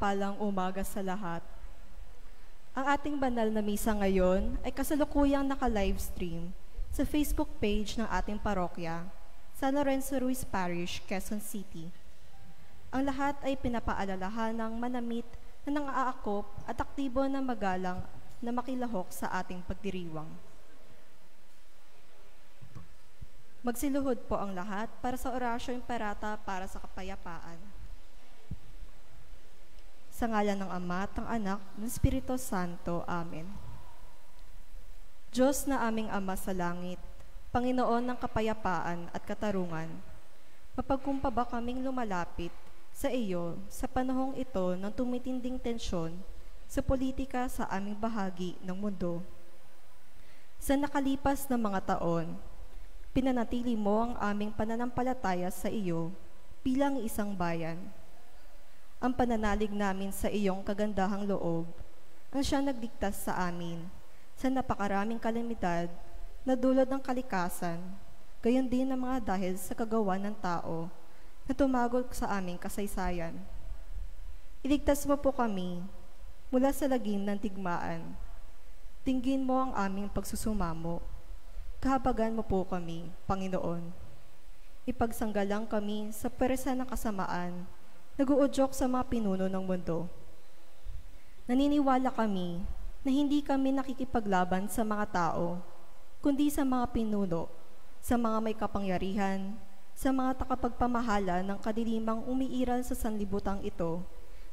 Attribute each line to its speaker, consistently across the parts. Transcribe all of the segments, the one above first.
Speaker 1: mapagpalang umaga sa lahat. Ang ating banal na misa ngayon ay kasalukuyang naka-livestream sa Facebook page ng ating parokya, San Lorenzo Ruiz Parish, Quezon City. Ang lahat ay pinapaalalahan ng manamit na nang-aakop at aktibo na magalang na makilahok sa ating pagdiriwang. Magsiluhod po ang lahat para sa orasyon parata para sa kapayapaan. Sa ngalan ng Ama at ng Anak, ng Espiritu Santo. Amen. Diyos na aming Ama sa langit, Panginoon ng kapayapaan at katarungan, mapagkumbaba kaming lumalapit sa iyo sa panahong ito ng tumitinding tensyon sa politika sa aming bahagi ng mundo. Sa nakalipas na mga taon, pinanatili mo ang aming pananampalataya sa iyo bilang isang bayan. Ang pananalig namin sa iyong kagandahang loob ang siyang nagligtas sa amin sa napakaraming kalamidad na dulot ng kalikasan, gayon din ang mga dahil sa kagawa ng tao na tumagol sa aming kasaysayan. Iligtas mo po kami mula sa lagim ng digmaan. Tinggin mo ang aming pagsusumamo. Kahabagan mo po kami, Panginoon. Ipagsanggalang kami sa pwersa ng kasamaan, nag-uudyok sa mga pinuno ng mundo. Naniniwala kami na hindi kami nakikipaglaban sa mga tao, kundi sa mga pinuno, sa mga may kapangyarihan, sa mga takapagpamahala ng kadilimang umiiral sa sanlibutang ito,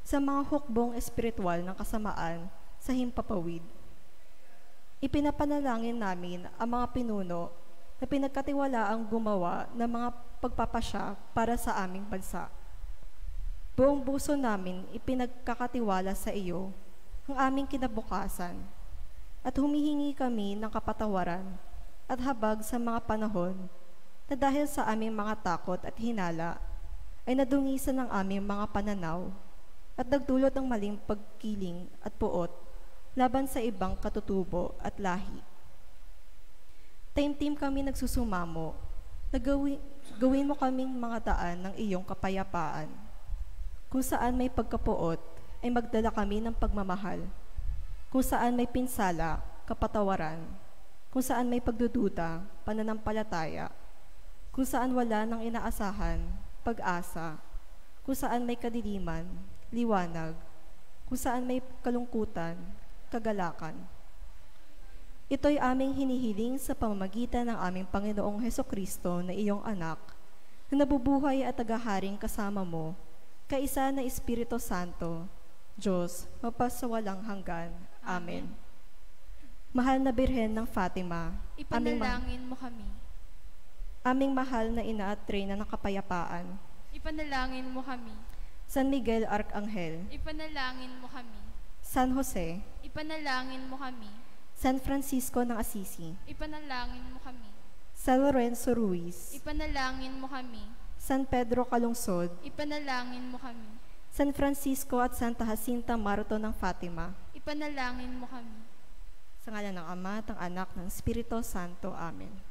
Speaker 1: sa mga hukbong espiritual ng kasamaan sa himpapawid. Ipinapanalangin namin ang mga pinuno na pinagkatiwalaang gumawa ng mga pagpapasya para sa aming bansa. Buong puso namin ipinagkakatiwala sa iyo ang aming kinabukasan at humihingi kami ng kapatawaran at habag sa mga panahon na dahil sa aming mga takot at hinala ay nadungisan ng aming mga pananaw at nagdulot ng maling pagkiling at puot laban sa ibang katutubo at lahi. Taimtim kami nagsusumamo na gawin mo kaming mga daan ng iyong kapayapaan. Kung saan may pagkapuot, ay magdala kami ng pagmamahal. Kung saan may pinsala, kapatawaran. Kung saan may pagdududa, pananampalataya. Kung saan wala ng inaasahan, pag-asa. Kung saan may kadiliman, liwanag. Kung saan may kalungkutan, kagalakan. Ito'y aming hinihiling sa pamamagitan ng aming Panginoong Hesukristo na iyong anak, na nabubuhay at tagaharing kasama mo, kaisa na Espiritu Santo, Diyos, mapasawalang hanggan. Amen. Mahal na Birhen ng Fatima,
Speaker 2: ipanalangin mo kami.
Speaker 1: Aming mahal na Ina at Reyna ng Kapayapaan,
Speaker 2: ipanalangin mo kami.
Speaker 1: San Miguel Arcangel,
Speaker 2: ipanalangin mo kami.
Speaker 1: San Jose,
Speaker 2: ipanalangin mo kami.
Speaker 1: San Francisco ng Assisi,
Speaker 2: ipanalangin mo kami.
Speaker 1: San Lorenzo Ruiz,
Speaker 2: ipanalangin mo kami.
Speaker 1: San Pedro Calungsod,
Speaker 2: ipanalangin mo kami.
Speaker 1: San Francisco at Santa Jacinta Marto ng Fatima,
Speaker 2: ipanalangin mo kami.
Speaker 1: sa ngalan ng Ama at ng Anak ng Espiritu Santo. Amen.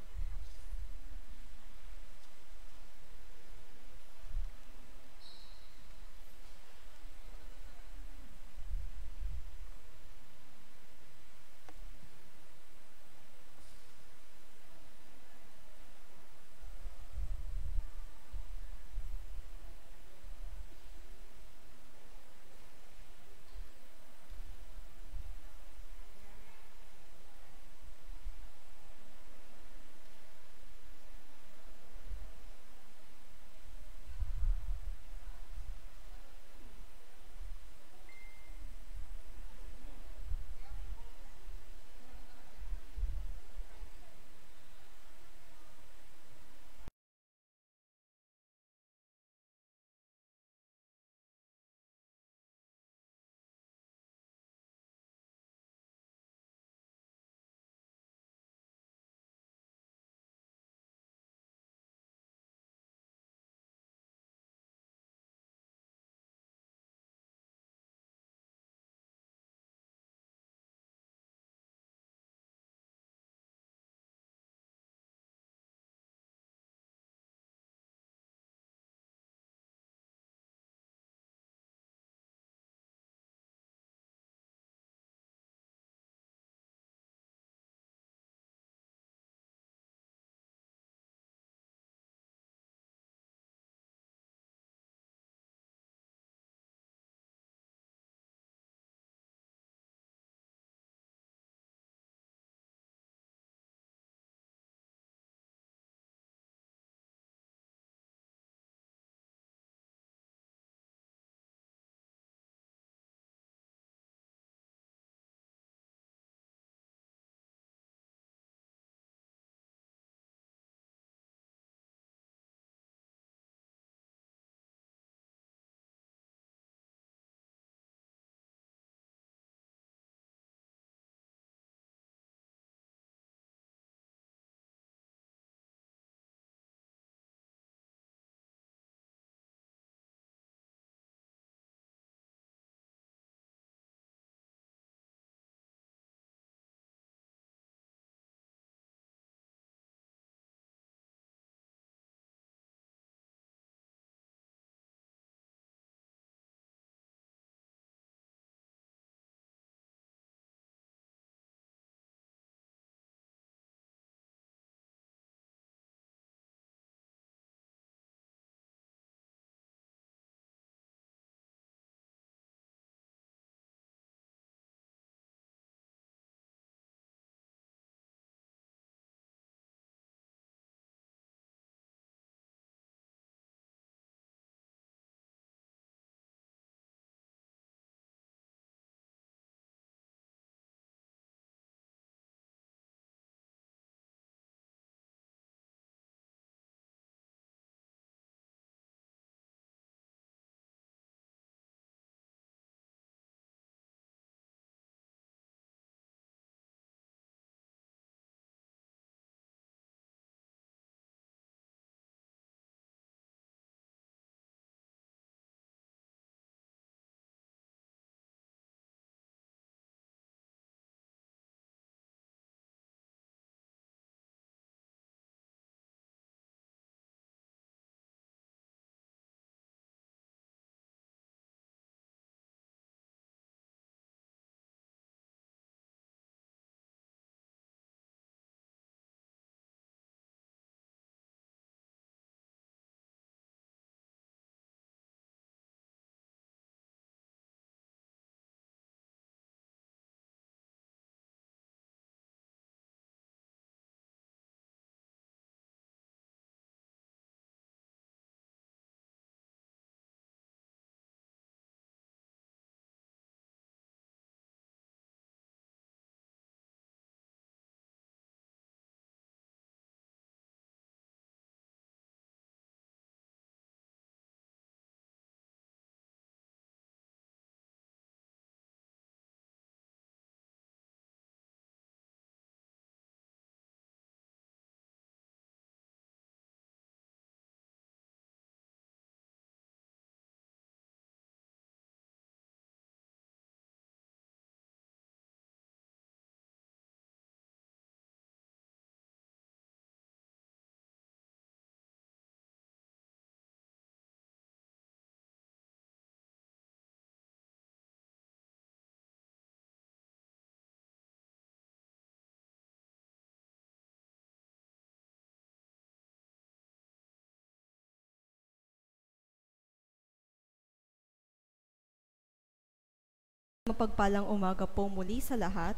Speaker 1: Mapagpalang umaga po muli sa lahat.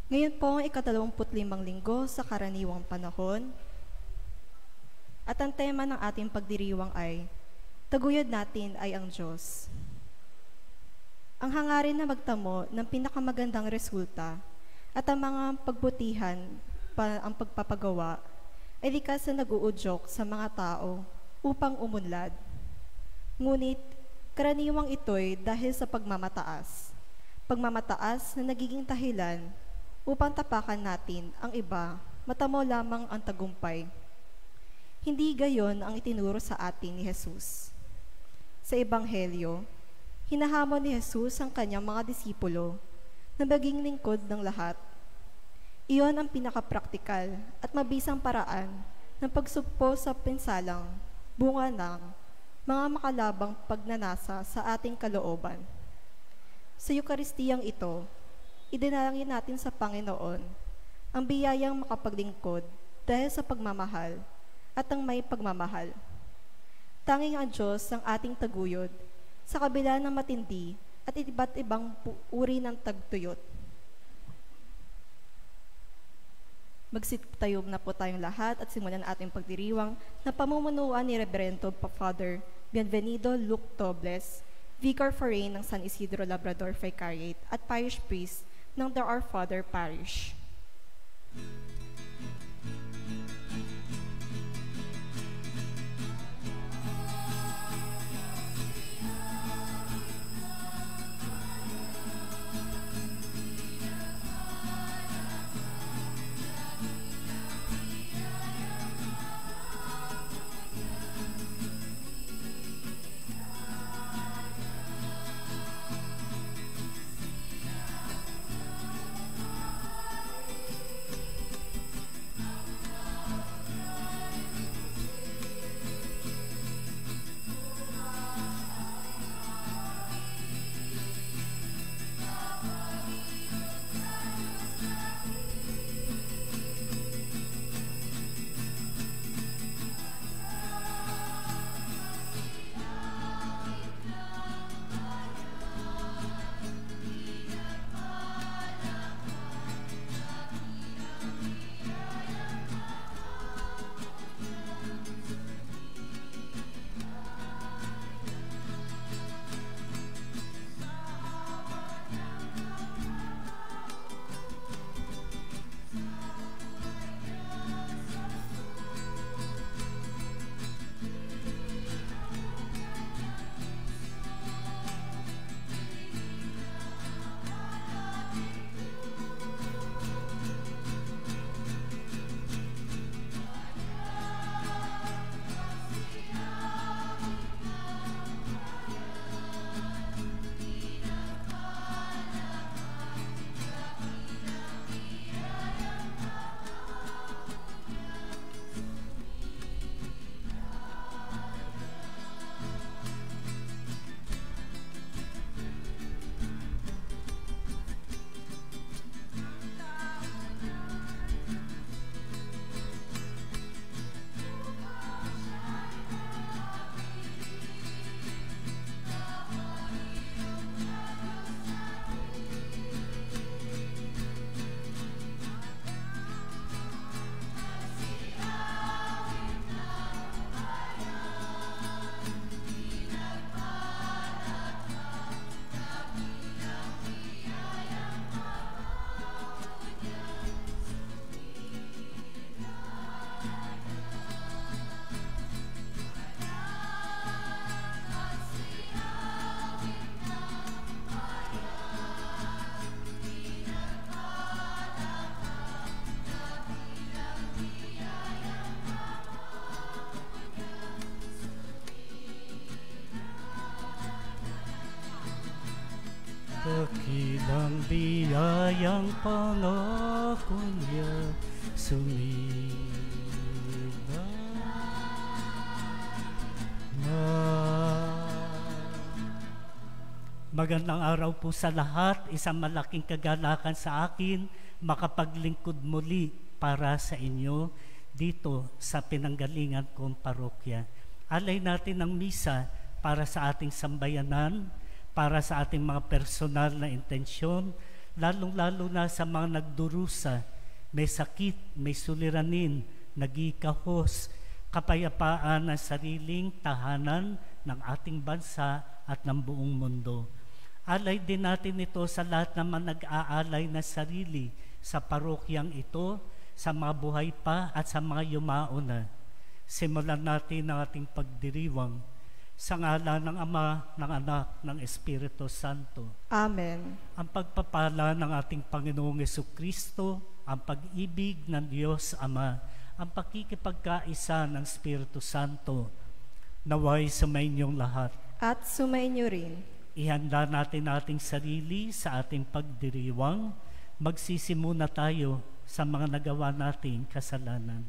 Speaker 1: Ngayon po ang ika-25 linggo sa karaniwang panahon. At ang tema ng ating pagdiriwang ay, Taguyod natin ay ang Diyos. Ang hangarin na magtamo ng pinakamagandang resulta at ang mga pagbutihan ang pagpapagawa ay likas na nag-uudyok sa mga tao upang umunlad. Ngunit, karaniwang ito'y dahil sa pagmamataas. Pagmamataas na nagiging dahilan upang tapakan natin ang iba, matamo lamang ang tagumpay. Hindi gayon ang itinuro sa atin ni Jesus. Sa Ebanghelyo, hinahamon ni Jesus ang kanyang mga disipulo na maging lingkod ng lahat. Iyon ang pinakapraktikal at mabisang paraan ng pagsugpo sa pinsalang bunga ng mga makalabang pagnanasa sa ating kalooban. Sa Eukaristiyang ito, idinalangin natin sa Panginoon ang biyayang makapaglingkod dahil sa pagmamahal at ang may pagmamahal. Tanging ang Diyos ang ating taguyod sa kabila ng matindi at iba't ibang uri ng tagtuyot. Magsitayo na po tayong lahat at simulan ating pagdiriwang na pamumunuan ni Reverendo Father Bienvenido Luke Tobles, Vicar Foreign ng San Isidro Labrador Vicariate at Parish Priest ng The Our Father Parish.
Speaker 3: Dakilang biyayang pangako niya sumila na. Magandang araw po sa lahat. Isang malaking kagalakan sa akin makapaglingkod muli para sa inyo dito sa pinanggalingan kong parokya. Alay natin ang misa para sa ating sambayanan, para sa ating mga personal na intensyon, lalong-lalo na sa mga nagdurusa, may sakit, may suliranin, nagikahos, kapayapaan ng sariling tahanan ng ating bansa at ng buong mundo. Alay din natin ito sa lahat naman nag-aalay na sarili sa parokyang ito, sa mga buhay pa at sa mga yumao na. Simulan natin ang ating pagdiriwang sa ngalan ng Ama, ng Anak, ng Espiritu Santo.
Speaker 1: Amen.
Speaker 3: Ang pagpapala ng ating Panginoong Jesucristo, ang pag-ibig ng Diyos Ama, ang pakikipagkaisa ng Espiritu Santo, naway sumainyong lahat.
Speaker 1: At sumainyo rin.
Speaker 3: Ihanda natin ating sarili sa ating pagdiriwang. Magsisimuna tayo sa mga nagawa nating kasalanan.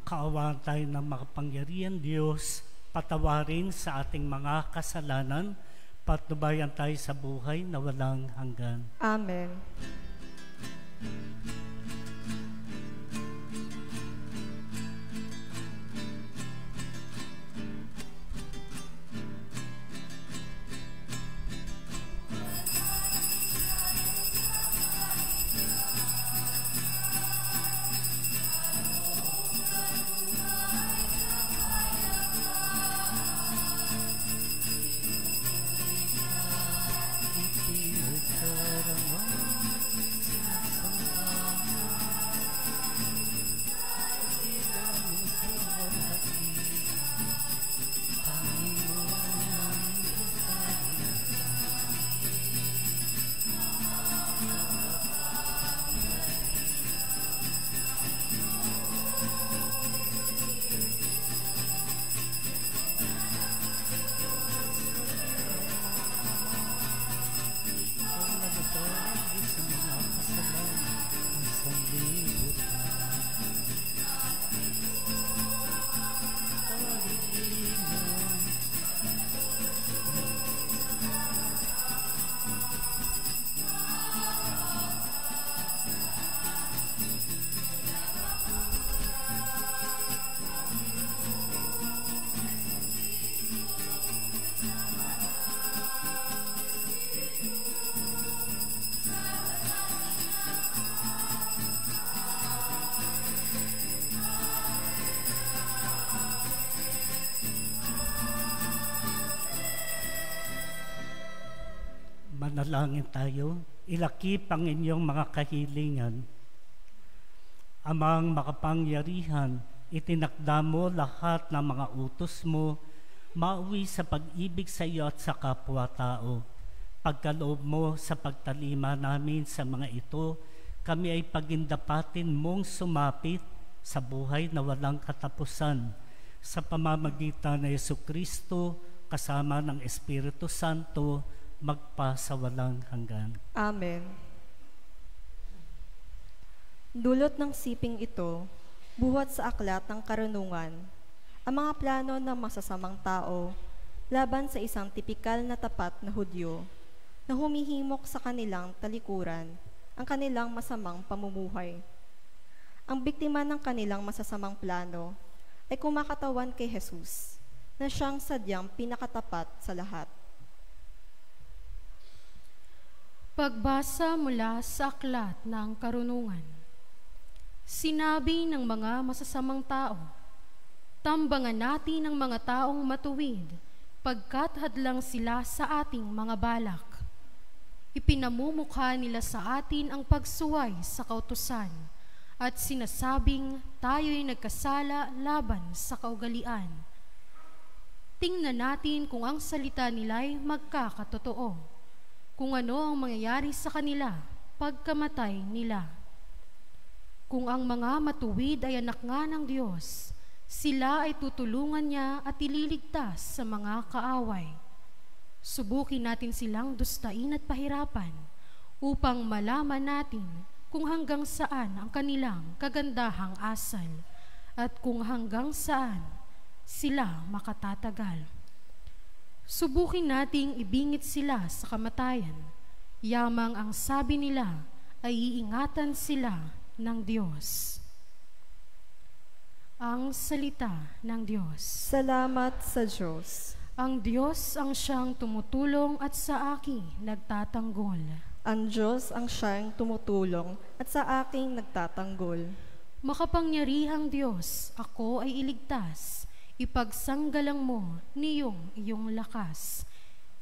Speaker 3: Kaawaan tayo ng makapangyarihan Diyos, patawarin sa ating mga kasalanan, patnubayan tayo sa buhay na walang hanggan.
Speaker 1: Amen.
Speaker 3: Manalangin tayo, ilakip ang inyong mga kahilingan. Amang makapangyarihan, itinakda mo lahat ng mga utos mo, mauwi sa pag-ibig sa iyo at sa kapwa-tao. Pagkaloob mo sa pagtalima namin sa mga ito, kami ay pagindapatin mong sumapit sa buhay na walang katapusan, sa pamamagitan ng Jesucristo kasama ng Espiritu Santo, magpa sa walang hanggan.
Speaker 1: Amen. Dulot ng siping ito, buhat sa aklat ng karunungan, ang mga plano ng masasamang tao laban sa isang tipikal na tapat na Hudyo na humihimok sa kanilang talikuran ang kanilang masamang pamumuhay. ang biktima ng kanilang masasamang plano ay kumakatawan kay Jesus, na siyang sadyang pinakatapat sa lahat.
Speaker 4: Pagbasa mula sa aklat ng karunungan. Sinabi ng mga masasamang tao, tambangan natin ang mga taong matuwid, pagkat hadlang sila sa ating mga balak. Ipinamumukha nila sa atin ang pagsuway sa kautusan, at sinasabing tayo'y nagkasala laban sa kaugalian. Tingnan natin kung ang salita nila'y magkakatotoo, kung ano ang mangyayari sa kanila pagkamatay nila. Kung ang mga matuwid ay anak nga ng Diyos, sila ay tutulungan niya at ililigtas sa mga kaaway. Subukin natin silang dustain at pahirapan upang malaman natin kung hanggang saan ang kanilang kagandahang asal at kung hanggang saan sila makatatagal. Subukin nating ibingit sila sa kamatayan, yamang ang sabi nila ay iingatan sila ng Diyos. Ang salita ng Diyos.
Speaker 1: Salamat sa Diyos.
Speaker 4: Ang Diyos ang siyang tumutulong at sa akin nagtatanggol.
Speaker 1: Ang Diyos ang siyang tumutulong at sa aking nagtatanggol.
Speaker 4: Makapangyarihang Diyos, ako ay iligtas. Ipagsanggalang mo niyong iyong lakas.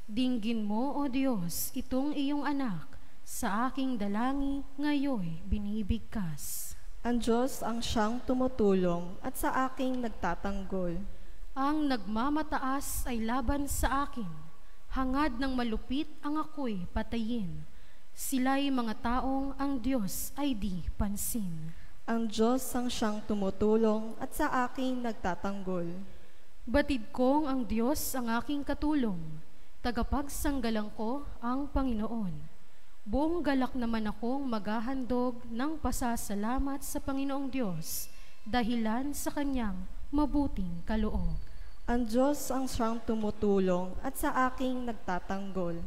Speaker 4: Dinggin mo, O Diyos, itong iyong anak. Sa aking dalangin ngayoy binibigkas.
Speaker 1: Ang Diyos ang siyang tumutulong at sa aking nagtatanggol.
Speaker 4: Ang nagmamataas ay laban sa akin. Hangad ng malupit ang ako'y patayin. Sila'y mga taong ang Diyos ay di pansin.
Speaker 1: Ang Diyos ang siyang tumutulong at sa aking nagtatanggol.
Speaker 4: Batid kong ang Diyos ang aking katulong. Tagapagsanggalang ko ang Panginoon. Buong galak naman akong maghahandog ng pasasalamat sa Panginoong Diyos dahilan sa kanyang mabuting kaloob.
Speaker 1: Ang Diyos ang siyang tumutulong at sa aking nagtatanggol.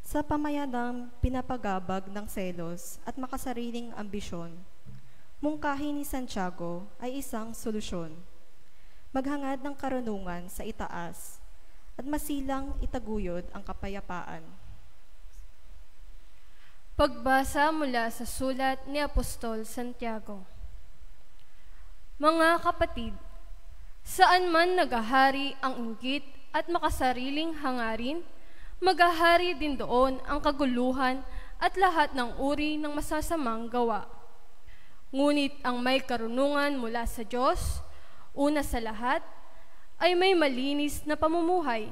Speaker 1: Sa pamayanang pinapagabag ng selos at makasariling ambisyon, mungkahi ni Santiago ay isang solusyon. Maghangad ng karunungan sa itaas at masilang itaguyod ang kapayapaan.
Speaker 5: Pagbasa mula sa sulat ni Apostol Santiago. Mga kapatid, saan man nagahari ang inggit at makasariling hangarin, magahari din doon ang kaguluhan at lahat ng uri ng masasamang gawa. Ngunit ang may karunungan mula sa Diyos, una sa lahat, ay may malinis na pamumuhay.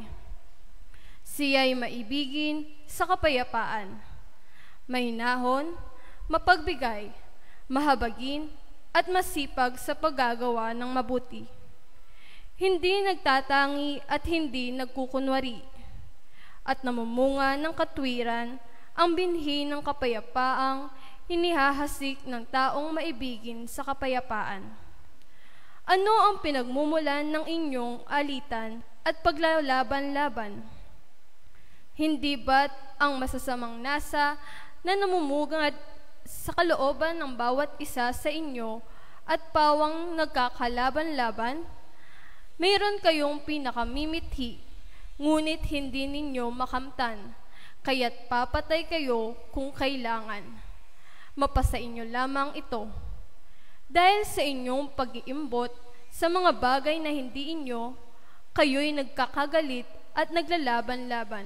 Speaker 5: Siya'y maibigin sa kapayapaan, mahinahon, mapagbigay, mahabagin, at masipag sa paggagawa ng mabuti. Hindi nagtatangi at hindi nagkukunwari, at namumunga ng katwiran ang binhi ng kapayapaang inihahasik ng taong maibigin sa kapayapaan. Ano ang pinagmumulan ng inyong alitan at paglalaban-laban? Hindi ba't ang masasamang nasa na namumugad sa kalooban ng bawat isa sa inyo at pawang nagkakalaban-laban? Mayroon kayong pinakamimithi, ngunit hindi ninyo makamtan, kaya't papatay kayo kung kailangan. Mapasa inyo lamang ito. Dahil sa inyong pag-iimbot sa mga bagay na hindi inyo, kayo'y nagkakagalit at naglalaban-laban.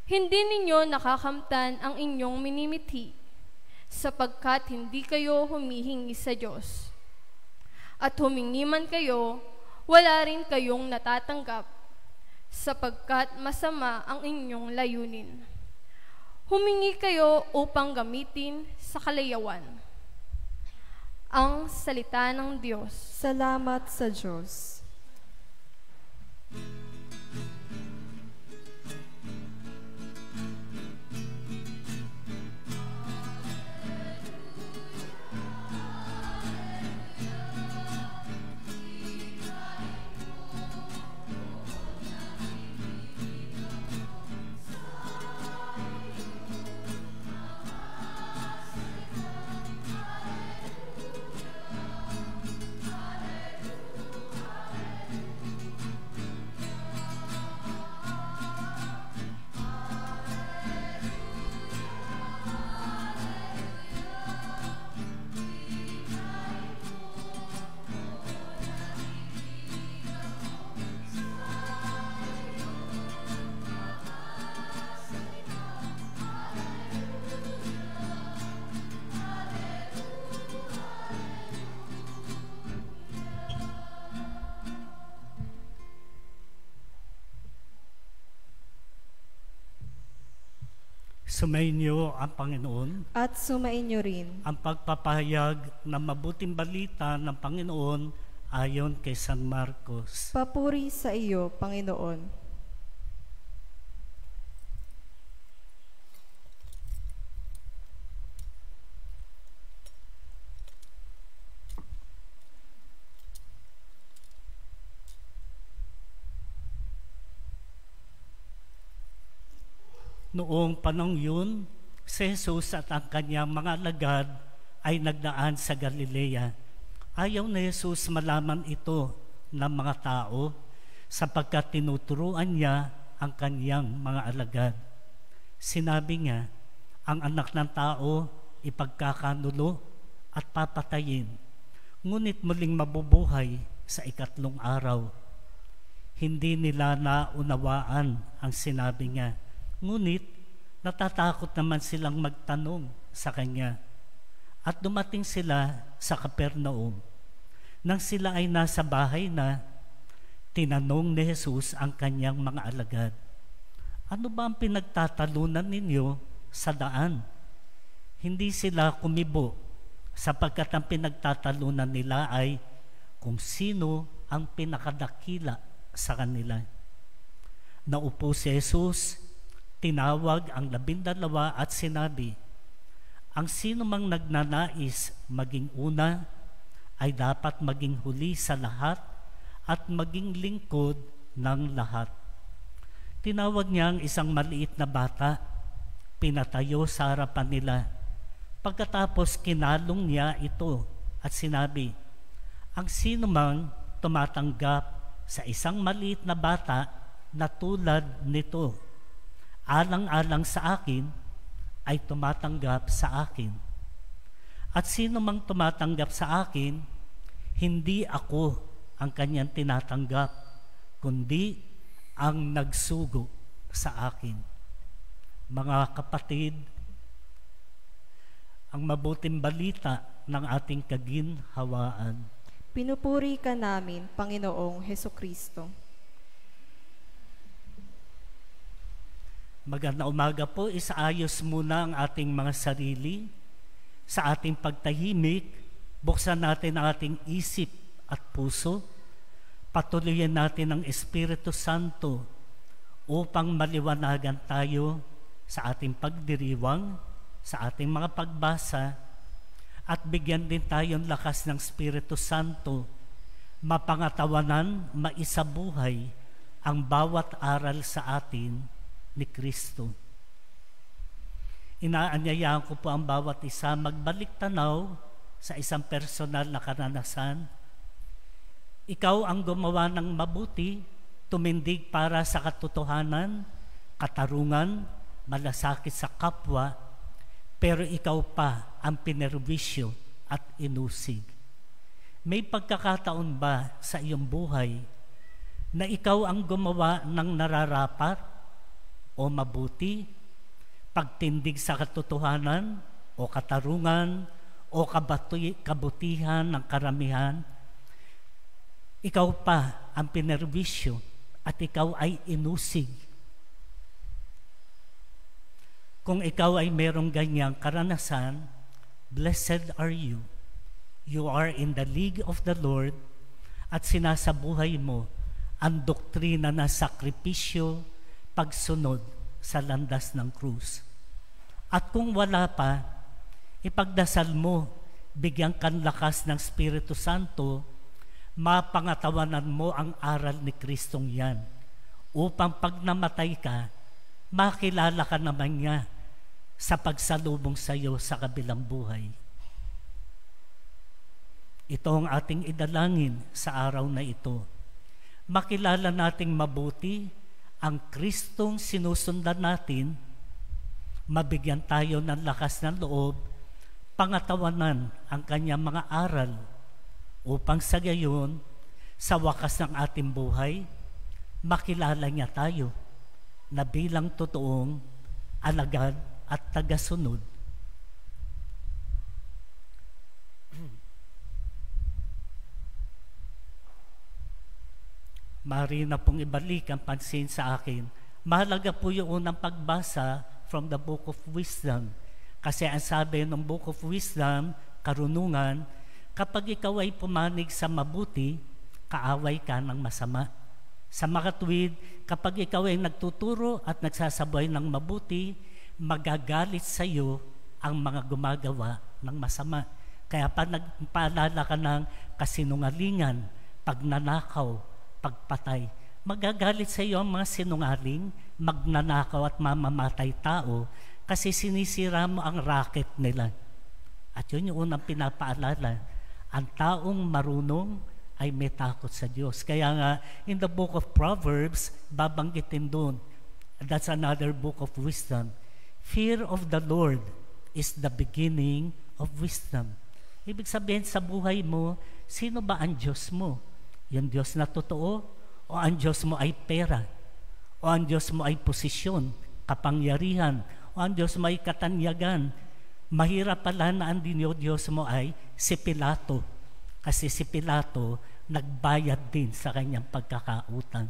Speaker 5: Hindi ninyo nakakamtan ang inyong minimithi, sapagkat hindi kayo humihingi sa Diyos. At humingi man kayo, wala rin kayong natatanggap, sapagkat masama ang inyong layunin. Humingi kayo upang gamitin sa kalayawan. Ang salita ng Diyos.
Speaker 1: Salamat sa Diyos.
Speaker 3: Sumainyo ang Panginoon.
Speaker 1: At sumainyo rin.
Speaker 3: Ang pagpapahayag ng mabuting balita ng Panginoon ayon kay San Marcos.
Speaker 1: Papuri sa iyo, Panginoon.
Speaker 3: Noong panahon yun, si Jesus at ang kanyang mga alagad ay nagdaan sa Galilea. Ayaw na Jesus malaman ito ng mga tao sapagkat tinuturuan niya ang kanyang mga alagad. Sinabi niya, ang anak ng tao ipagkakanulo at papatayin, ngunit muling mabubuhay sa ikatlong araw. Hindi nila naunawaan ang sinabi niya. Ngunit natatakot naman silang magtanong sa kanya. At dumating sila sa Capernaum. Nang sila ay nasa bahay na, tinanong ni Jesus ang kanyang mga alagad, ano ba ang pinagtatalunan ninyo sa daan? Hindi sila kumibo, sapagkat ang pinagtatalunan nila ay kung sino ang pinakadakila sa kanila. Naupo si Jesus, tinawag ang 12 at sinabi, ang sino mang nagnanais maging una ay dapat maging huli sa lahat at maging lingkod ng lahat. Tinawag niya ang isang maliit na bata, pinatayo sa harapan nila. Pagkatapos kinalong niya ito at sinabi, ang sino mang tumatanggap sa isang maliit na bata na tulad nito, alang-alang sa akin, ay tumatanggap sa akin. At sino mang tumatanggap sa akin, hindi ako ang kanyang tinatanggap, kundi ang nagsugo sa akin. Mga kapatid, ang mabuting balita ng ating kaginhawaan.
Speaker 1: Pinupuri ka namin, Panginoong Hesukristo.
Speaker 3: Magandang umaga po, isaayos muna ang ating mga sarili. Sa ating pagtahimik, buksan natin ang ating isip at puso. Patuloyin natin ang Espiritu Santo upang maliwanagan tayo sa ating pagdiriwang, sa ating mga pagbasa, at bigyan din tayong lakas ng Espiritu Santo, mapangatawanan, maisabuhay ang bawat aral sa atin ni Kristo. Inaanyayahan ko po ang bawat isa magbalik tanaw sa isang personal na karanasan. Ikaw ang gumawa ng mabuti, tumindig para sa katotohanan, katarungan, malasakit sa kapwa, pero ikaw pa ang pinerwisyo at inusig. May pagkakataon ba sa iyong buhay na ikaw ang gumawa ng nararapat o mabuti, pagtindig sa katotohanan o katarungan o kabutihan ng karamihan? Ikaw pa ang pinerwisyo at ikaw ay inusig. Kung ikaw ay merong ganyang karanasan, blessed are you. You are in the league of the Lord at sinasabuhay mo ang doktrina na sakripisyo, pagsunod sa landas ng krus. At kung wala pa, ipagdasal mo, bigyan kang lakas ng Espiritu Santo, mapangatawanan mo ang aral ni Kristong yan, upang pag namatay ka, makilala ka naman niya sa pagsalubong sa iyo sa kabilang buhay. Ito ang ating idalangin sa araw na ito. Makilala nating mabuti ang Kristong sinusundan natin, mabigyan tayo ng lakas ng loob, pangatawanan ang kanyang mga aral, upang sa gayon, sa wakas ng ating buhay, makilala niya tayo na bilang totoong alagad at tagasunod. Maaari na pong ibalik ang pansin sa akin. Mahalaga po yung unang pagbasa from the Book of Wisdom. Kasi ang sabi ng Book of Wisdom, karunungan, kapag ikaw ay pumanig sa mabuti, kaaway ka ng masama. Sa makatuwid, kapag ikaw ay nagtuturo at nagsasabuhay ng mabuti, magagalit sa iyo ang mga gumagawa ng masama. Kaya paalala ka ng kasinungalingan, pagnanakaw, pagpatay. Magagalit sa iyo ang mga sinungaling, magnanakaw at mamamatay tao kasi sinisira mo ang racket nila. At yun yung unang pinapaalala. Ang taong marunong ay may takot sa Diyos. Kaya nga, in the book of Proverbs, babanggitin doon. That's another book of wisdom. Fear of the Lord is the beginning of wisdom. Ibig sabihin sa buhay mo, sino ba ang Diyos mo? Yung Diyos na totoo? O ang Diyos mo ay pera? O ang Diyos mo ay posisyon, kapangyarihan? O ang Diyos mo ay katanyagan? Mahirap pala na ang Diyos mo ay si Pilato. Kasi si Pilato nagbayad din sa kanyang pagkakautang.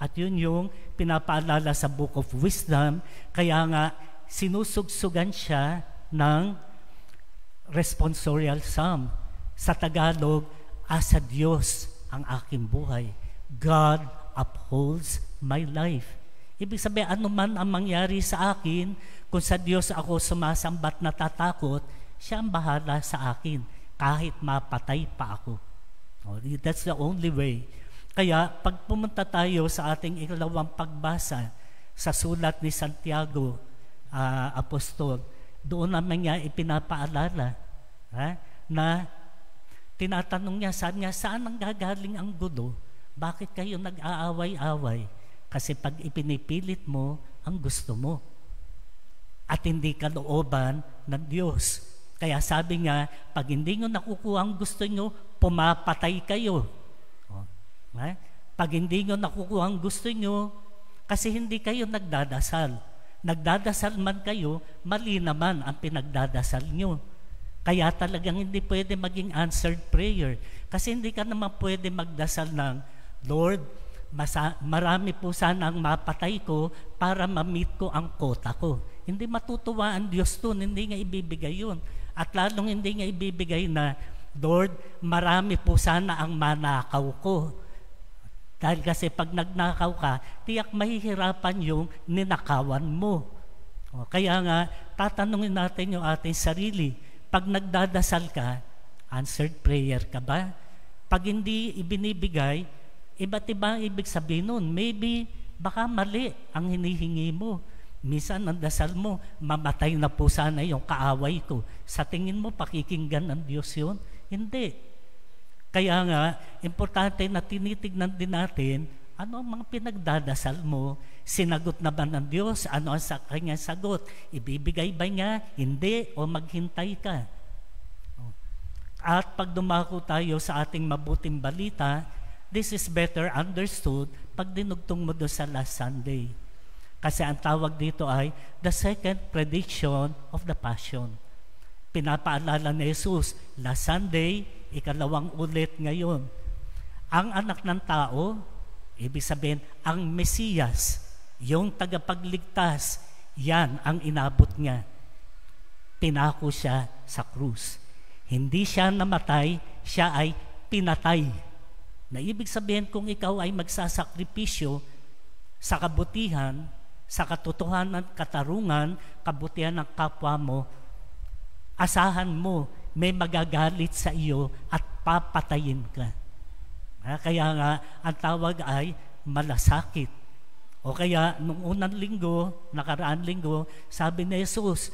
Speaker 3: At yun yung pinapaalala sa Book of Wisdom, kaya nga sinusugsugan siya ng responsorial psalm. Sa Tagalog, asa Diyos ang aking buhay. God upholds my life. Ibig sabihin, ano man ang mangyari sa akin, kung sa Diyos ako sumasambat natatakot, siya ang bahala sa akin, kahit mapatay pa ako. That's the only way. Kaya, pag pumunta tayo sa ating ikalawang pagbasa sa sulat ni Santiago, Apostol, doon naman niya ipinapaalala na tinatanong niya, saan ang gagaling ang gulo? Bakit kayo nag-aaway-away? Kasi pag ipinipilit mo ang gusto mo at hindi kalooban ng Diyos. Kaya sabi niya, pag hindi nyo nakukuha ang gusto nyo, pumapatay kayo. Pag hindi nyo nakukuha ang gusto nyo, kasi hindi kayo nagdadasal. Nagdadasal man kayo, mali naman ang pinagdadasal nyo. Kaya talagang hindi pwede maging answered prayer. Kasi hindi ka naman pwede magdasal ng, Lord, marami po sana ang mapatay ko para ma-meet ko ang quota ko. Hindi matutuwa ang Diyos doon, hindi nga ibibigay yun. At lalong hindi nga ibibigay na, Lord, marami po sana ang manakaw ko. Dahil kasi pag nagnakaw ka, tiyak mahihirapan yung ninakawan mo. Kaya nga, tatanungin natin yung ating sarili, pag nagdadasal ka, answered prayer ka ba? Pag hindi ibinibigay, iba't iba ang ibig sabihin nun. Maybe, baka mali ang hinihingi mo. Minsan ang dasal mo, mamatay na po sana yung kaaway ko. Sa tingin mo, pakikinggan ng Diyos yun? Hindi. Kaya nga, importante na tinitignan din natin, ano ang mga pinagdadasal mo? Sinagot na ba ng Diyos? Ano ang kanyang sagot? Ibibigay ba niya? Hindi? O maghintay ka? At pag dumako tayo sa ating mabuting balita, this is better understood pag dinugtong mo doon sa last Sunday. Kasi ang tawag dito ay the second prediction of the Passion. Pinapaalala ni Jesus, last Sunday, ikalawang ulit ngayon. Ang anak ng tao, ibig sabihin, ang Mesiyas, yung tagapagligtas, yan ang inabot niya. Pinako siya sa krus. Hindi siya namatay, siya ay pinatay. Na ibig sabihin, kung ikaw ay magsasakripisyo sa kabutihan, sa katotohanan, katarungan, kabutihan ng kapwa mo, asahan mo, may magagalit sa iyo at papatayin ka. Kaya nga, ang tawag ay malasakit. O kaya, nung unang linggo, nakaraan linggo, sabi ni Jesus,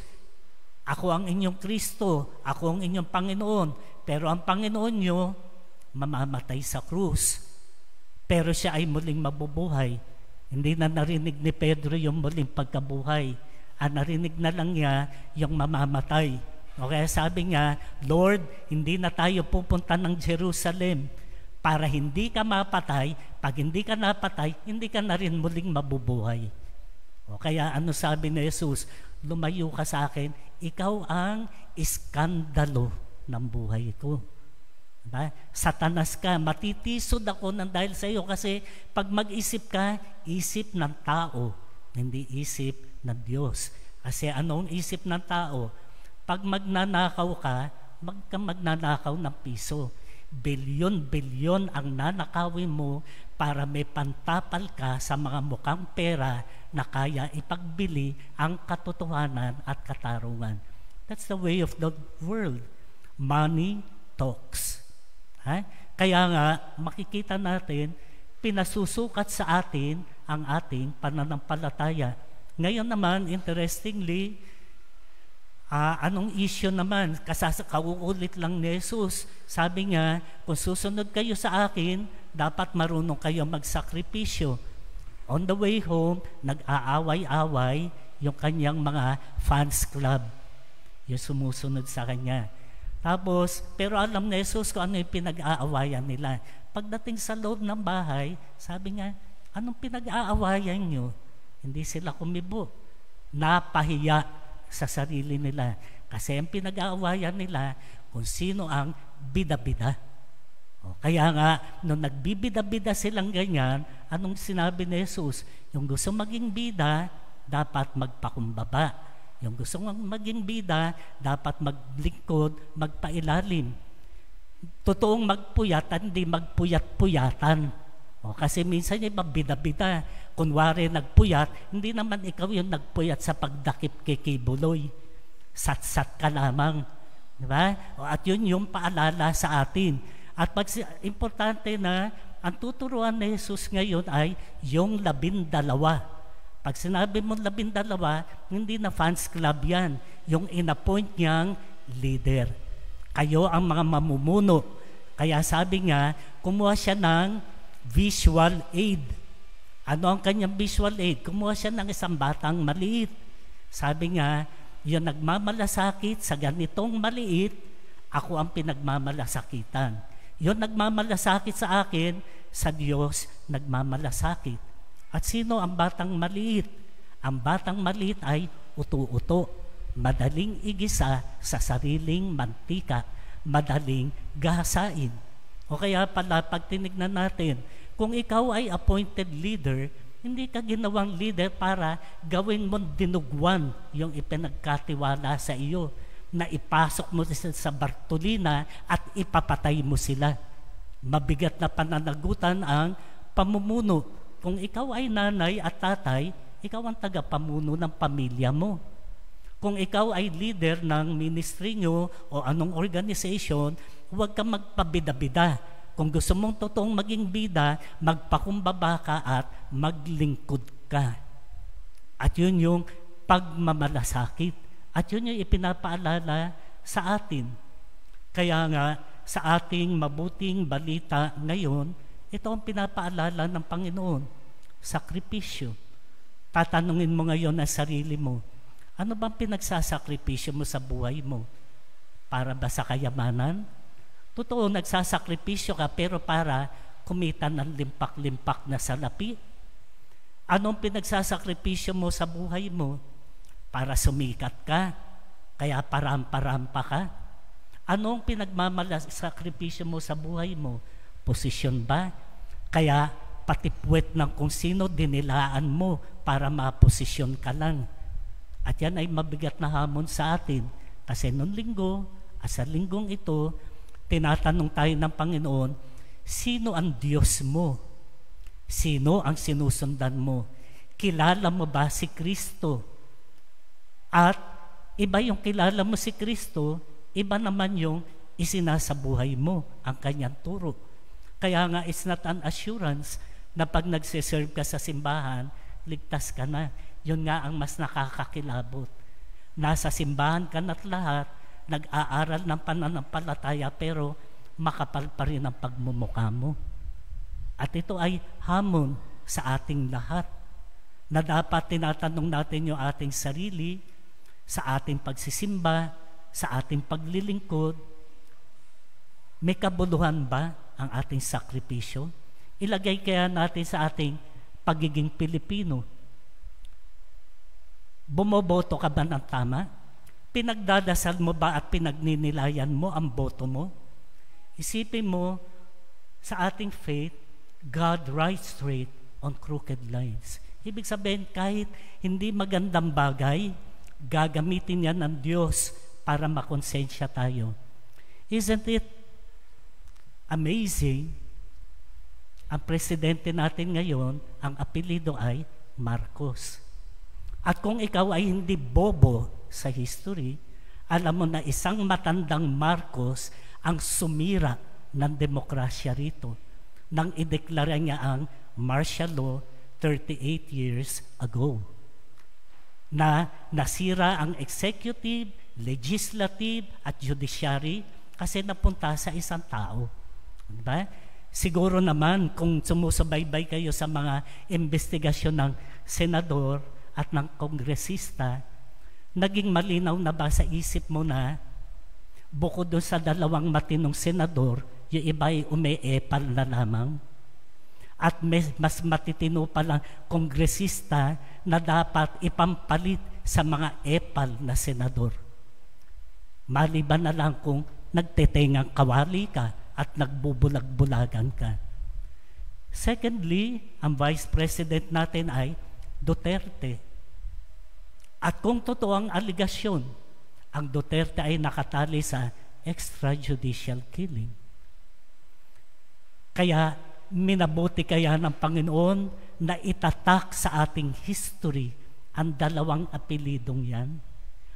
Speaker 3: ako ang inyong Kristo, ako ang inyong Panginoon, pero ang Panginoon nyo, mamamatay sa krus. Pero siya ay muling mabubuhay. Hindi na narinig ni Pedro yung muling pagkabuhay. Ang narinig na lang niya yung mamamatay. O kaya sabi niya, Lord, hindi na tayo pupunta ng Jerusalem para hindi ka mapatay. Pag hindi ka napatay, hindi ka na rin muling mabubuhay. O kaya ano sabi ni Jesus? Lumayo ka sa akin, ikaw ang iskandalo ng buhay ko. Diba? Satanas ka, matitisod ako ng dahil sa iyo kasi pag mag-isip ka, isip ng tao, hindi isip ng Diyos. Kasi anong isip ng tao? Pag magnanakaw ka, magnanakaw ng piso. Bilyon-bilyon ang nanakawin mo para may pantapal ka sa mga mukhang pera na kaya ipagbili ang katotohanan at katarungan. That's the way of the world. Money talks. Kaya nga, makikita natin, pinasusukat sa atin ang ating pananampalataya. Ngayon naman, interestingly, anong issue naman? Kauulit lang ni Jesus. Sabi niya, kung susunod kayo sa akin, dapat marunong kayo magsakripisyo. On the way home, nag-aaway-away yung kanyang mga fans club. Yung sumusunod sa kanya. Tapos, pero alam ni Jesus kung ano yung pinag-aawayan nila. Pagdating sa loob ng bahay, sabi nga, anong pinag-aawayan nyo? Hindi sila kumibo. Napahiya sa sarili nila. Kasi ang pinag-aawayan nila kung sino ang bida-bida. Kaya nga, nung nagbibida-bida silang ganyan, anong sinabi ni Jesus? Yung gusto maging bida, dapat magpakumbaba. Yung gusto maging bida, dapat maglingkod, magpailalim. Totoong magpuyat, hindi magpuyat-puyatan. Kasi minsan yung bida-bida. Kunwari nagpuyat, hindi naman ikaw yung nagpuyat sa pagdakip kay Kibuloy. Sat-sat ka lamang. Diba? At yun yung paalala sa atin. At importante na ang tuturuan ni Jesus ngayon ay yung 12. Pag sinabi mo 12, hindi na fans club yan. Yung inappoint niyang leader. Kayo ang mga mamumuno. Kaya sabi nga, kumuha siya ng visual aid. Ano ang kanyang visual aid? Kumuha siya ng isang batang maliit. Sabi nga, yung nagmamalasakit sa ganitong maliit, ako ang pinagmamalasakitan. Yung nagmamalasakit sa akin, sa Diyos nagmamalasakit. At sino ang batang maliit? Ang batang maliit ay uto-uto, madaling igisa sa sariling mantika, madaling gahasain. O kaya pala, pag tinignan natin, kung ikaw ay appointed leader, hindi ka ginawang leader para gawin mong dinugwan yung ipinagkatiwala sa iyo, na ipasok mo sa Bartolina at ipapatay mo sila. Mabigat na pananagutan ang pamumuno. Kung ikaw ay nanay at tatay, ikaw ang tagapamuno ng pamilya mo. Kung ikaw ay leader ng ministry nyo o anong organization, huwag kang magpabida-bida. Kung gusto mong totoong maging bida, magpakumbaba ka at maglingkod ka. At yun yung pagmamalasakit. At yun yung ipinapaalala sa atin. Kaya nga, sa ating mabuting balita ngayon, ito ang pinapaalala ng Panginoon. Sakripisyo. Tatanungin mo ngayon ang sarili mo, ano bang pinagsasakripisyo mo sa buhay mo? Para ba sa kayamanan? Totoo, nagsasakripisyo ka, pero para kumita ng limpak-limpak na salapi? Anong pinagsasakripisyo mo sa buhay mo? Para sumikat ka, kaya parampa-rampa ka? Anong pinagmamalasakripisyo mo sa buhay mo? Posisyon ba? Kaya patipwet ng kung sino dinilaan mo para maposisyon ka lang. At yan ay mabigat na hamon sa atin. Kasi noong linggo, sa linggong ito, tinatanong tayo ng Panginoon, sino ang Diyos mo? Sino ang sinusundan mo? Kilala mo ba si Kristo? At iba yung kilala mo si Kristo, iba naman yung isinasabuhay mo ang kanyang turo. Kaya nga, it's not an assurance na pag nagsiserve ka sa simbahan, ligtas ka na. Yun nga ang mas nakakakilabot. Nasa simbahan ka na't lahat, nag-aaral ng pananampalataya, pero makapal pa rin ang pagmumukha mo. At ito ay hamon sa ating lahat, na dapat tinatanong natin yung ating sarili, sa ating pagsisimba, sa ating paglilingkod, may kabuluhan ba ang ating sakripisyo? Ilagay kaya natin sa ating pagiging Pilipino. Bumoboto ka ba ng tama? Pinagdadasal mo ba at pinagninilayan mo ang boto mo? Isipin mo, sa ating faith, God writes straight on crooked lines. Ibig sabihin, kahit hindi magandang bagay, gagamitin yan ng Diyos para makonsensya tayo. Isn't it amazing? Ang presidente natin ngayon, ang apelido ay Marcos. At kung ikaw ay hindi bobo sa history, alam mo na isang matandang Marcos ang sumira ng demokrasya rito nang ideklara niya ang martial law 38 years ago, na nasira ang executive, legislative at judiciary kasi napunta sa isang tao. Diba? Siguro naman kung sumusubaybay kayo sa mga investigasyon ng senador at ng kongresista, naging malinaw na ba sa isip mo na bukod doon sa dalawang matinong senador, yung iba ay umeepal na lamang? At mas matitino palang kongresista na dapat ipampalit sa mga epal na senador. Maliban na lang kung nagtetengang kawali ka at nagbubulag-bulagan ka. Secondly, ang Vice President natin ay Duterte. At kung totoo ang aligasyon, ang Duterte ay nakatali sa extrajudicial killing. Kaya minabuti kaya ng Panginoon na itatak sa ating history ang dalawang apelidong yan,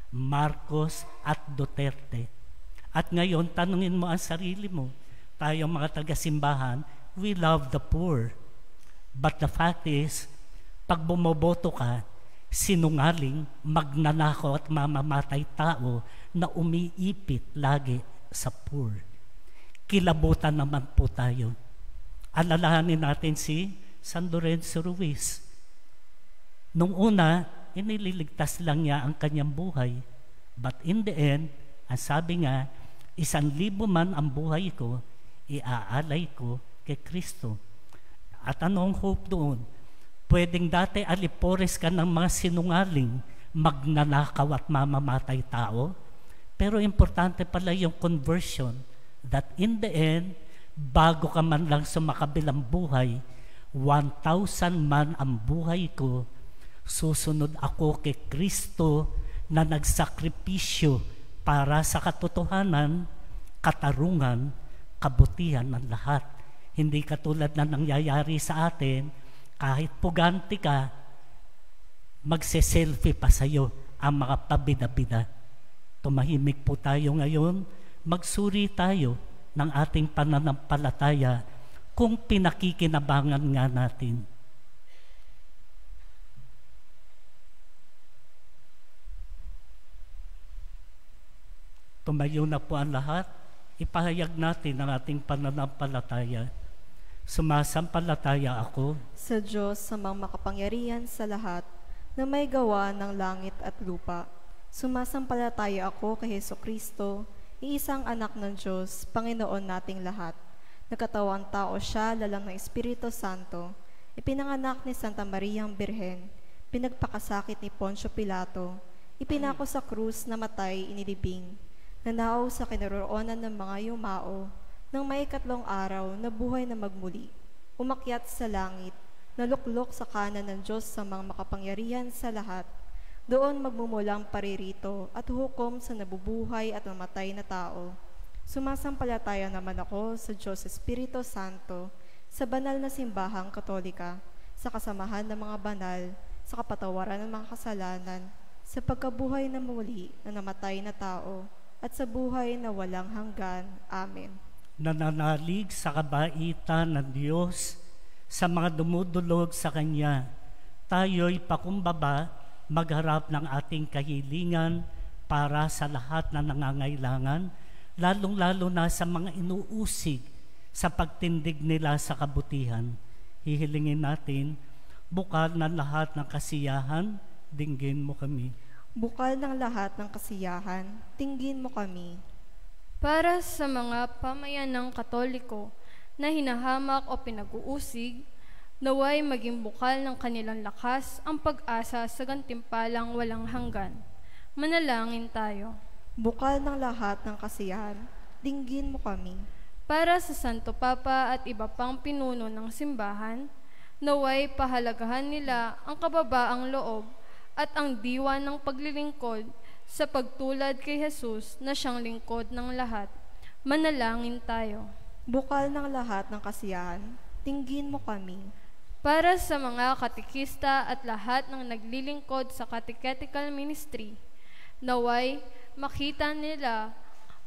Speaker 3: Marcos at Duterte. At ngayon, tanungin mo ang sarili mo, tayong mga taga-simbahan, we love the poor. But the fact is, pag bumoboto ka, sinungaling, magnanakaw at mamamatay tao na umiipit lagi sa poor. Kilabutan naman po tayo. Alalahanin natin si San Lorenzo Ruiz. Nung una, inililigtas lang niya ang kanyang buhay. But in the end, ang sabi nga, 1,000 man ang buhay ko, iaalay ko kay Kristo. At anong hope doon? Pwedeng dati alipores ka ng mga sinungaling, magnanakaw at mamamatay tao. Pero importante pala yung conversion, that in the end, bago ka man lang sumakabilang buhay, 1,000 man ang buhay ko, susunod ako kay Kristo na nagsakripisyo para sa katotohanan, katarungan, kabutihan ng lahat. Hindi katulad na nangyayari sa atin, kahit puganti ka, magse-selfie pa sa'yo ang mga pabida-bida. Tumahimik po tayo ngayon, magsuri tayo ng ating pananampalataya kung pinakikinabangan nga natin. Tumayo na po ang lahat, ipahayag natin ang ating pananampalataya. Sumasampalataya ako
Speaker 1: sa Diyos sa mga makapangyarihan sa lahat na may gawa ng langit at lupa. Sumasampalataya ako kay Hesukristo, iisang anak ng Diyos, Panginoon nating lahat. Nagkatawang tao siya, lalang ng Espiritu Santo, ipinanganak ni Santa Mariang Birhen, pinagpakasakit ni Poncio Pilato, ipinako sa krus, namatay, inilibing, nanao sa kinaroroonan ng mga yumao, nang may 3 araw na buhay na magmuli, umakyat sa langit, naluklok sa kanan ng Diyos sa mga makapangyarihan sa lahat, doon magmumulang paririto at hukom sa nabubuhay at namatay na tao. Sumasampalataya naman ako sa Diyos Espiritu Santo, sa banal na simbahang katolika, sa kasamahan ng mga banal, sa kapatawaran ng mga kasalanan, sa pagkabuhay na muli na namatay na tao, at sa buhay na walang hanggan. Amen.
Speaker 3: Nananalig sa kabaitan ng Diyos sa mga dumudulog sa Kanya, tayo'y pakumbaba magharap ng ating kahilingan para sa lahat na nangangailangan, lalong-lalo na sa mga inuusig sa pagtindig nila sa kabutihan. Hihilingin natin, bukal ng lahat ng kasiyahan, dinggin mo kami.
Speaker 1: Bukal ng lahat ng kasiyahan, tinggin mo kami.
Speaker 5: Para sa mga pamayanang Katoliko na hinahamak o pinag-uusig, naway maging bukal ng kanilang lakas ang pag-asa sa gantimpalang walang hanggan. Manalangin tayo.
Speaker 1: Bukal ng lahat ng kasiyahan, dinggin mo kami.
Speaker 5: Para sa Santo Papa at iba pang pinuno ng simbahan, naway pahalagahan nila ang kababaang loob at ang diwa ng paglilingkod sa pagtulad kay Jesus na siyang lingkod ng lahat. Manalangin tayo.
Speaker 1: Bukal ng lahat ng kasiyahan, tinggin mo kami.
Speaker 5: Para sa mga katikista at lahat ng naglilingkod sa catechetical ministry, naway makita nila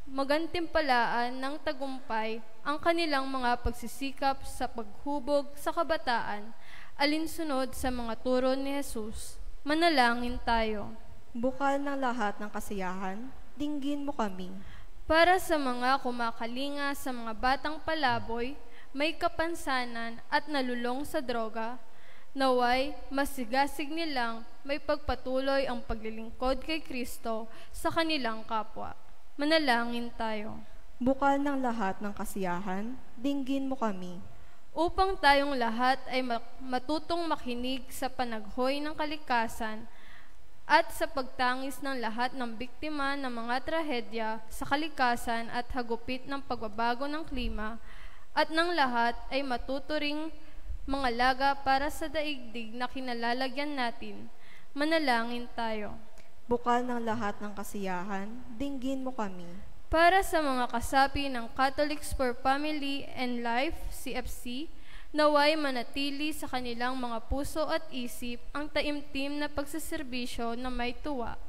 Speaker 5: magantimpalaan ng tagumpay ang kanilang mga pagsisikap sa paghubog sa kabataan alinsunod sa mga turo ni Jesus. Manalangin tayo.
Speaker 1: Bukal ng lahat ng kasiyahan, dinggin mo kami.
Speaker 5: Para sa mga kumakalinga sa mga batang palaboy, may kapansanan at nalulong sa droga, naway masigasig nilang may pagpatuloy ang paglilingkod kay Kristo sa kanilang kapwa. Manalangin tayo.
Speaker 1: Bukal ng lahat ng kasiyahan, dinggin mo kami.
Speaker 5: Upang tayong lahat ay matutong makinig sa panaghoy ng kalikasan at sa pagtangis ng lahat ng biktima ng mga trahedya sa kalikasan at hagupit ng pagbabago ng klima, at ng lahat ay matuturing mga laga para sa daigdig na kinalalagyan natin. Manalangin tayo.
Speaker 1: Bukal ng lahat ng kasiyahan, dinggin mo kami.
Speaker 5: Para sa mga kasapi ng Catholics for Family and Life, CFC, naway manatili sa kanilang mga puso at isip ang taimtim na pagsaserbisyo na may tuwa,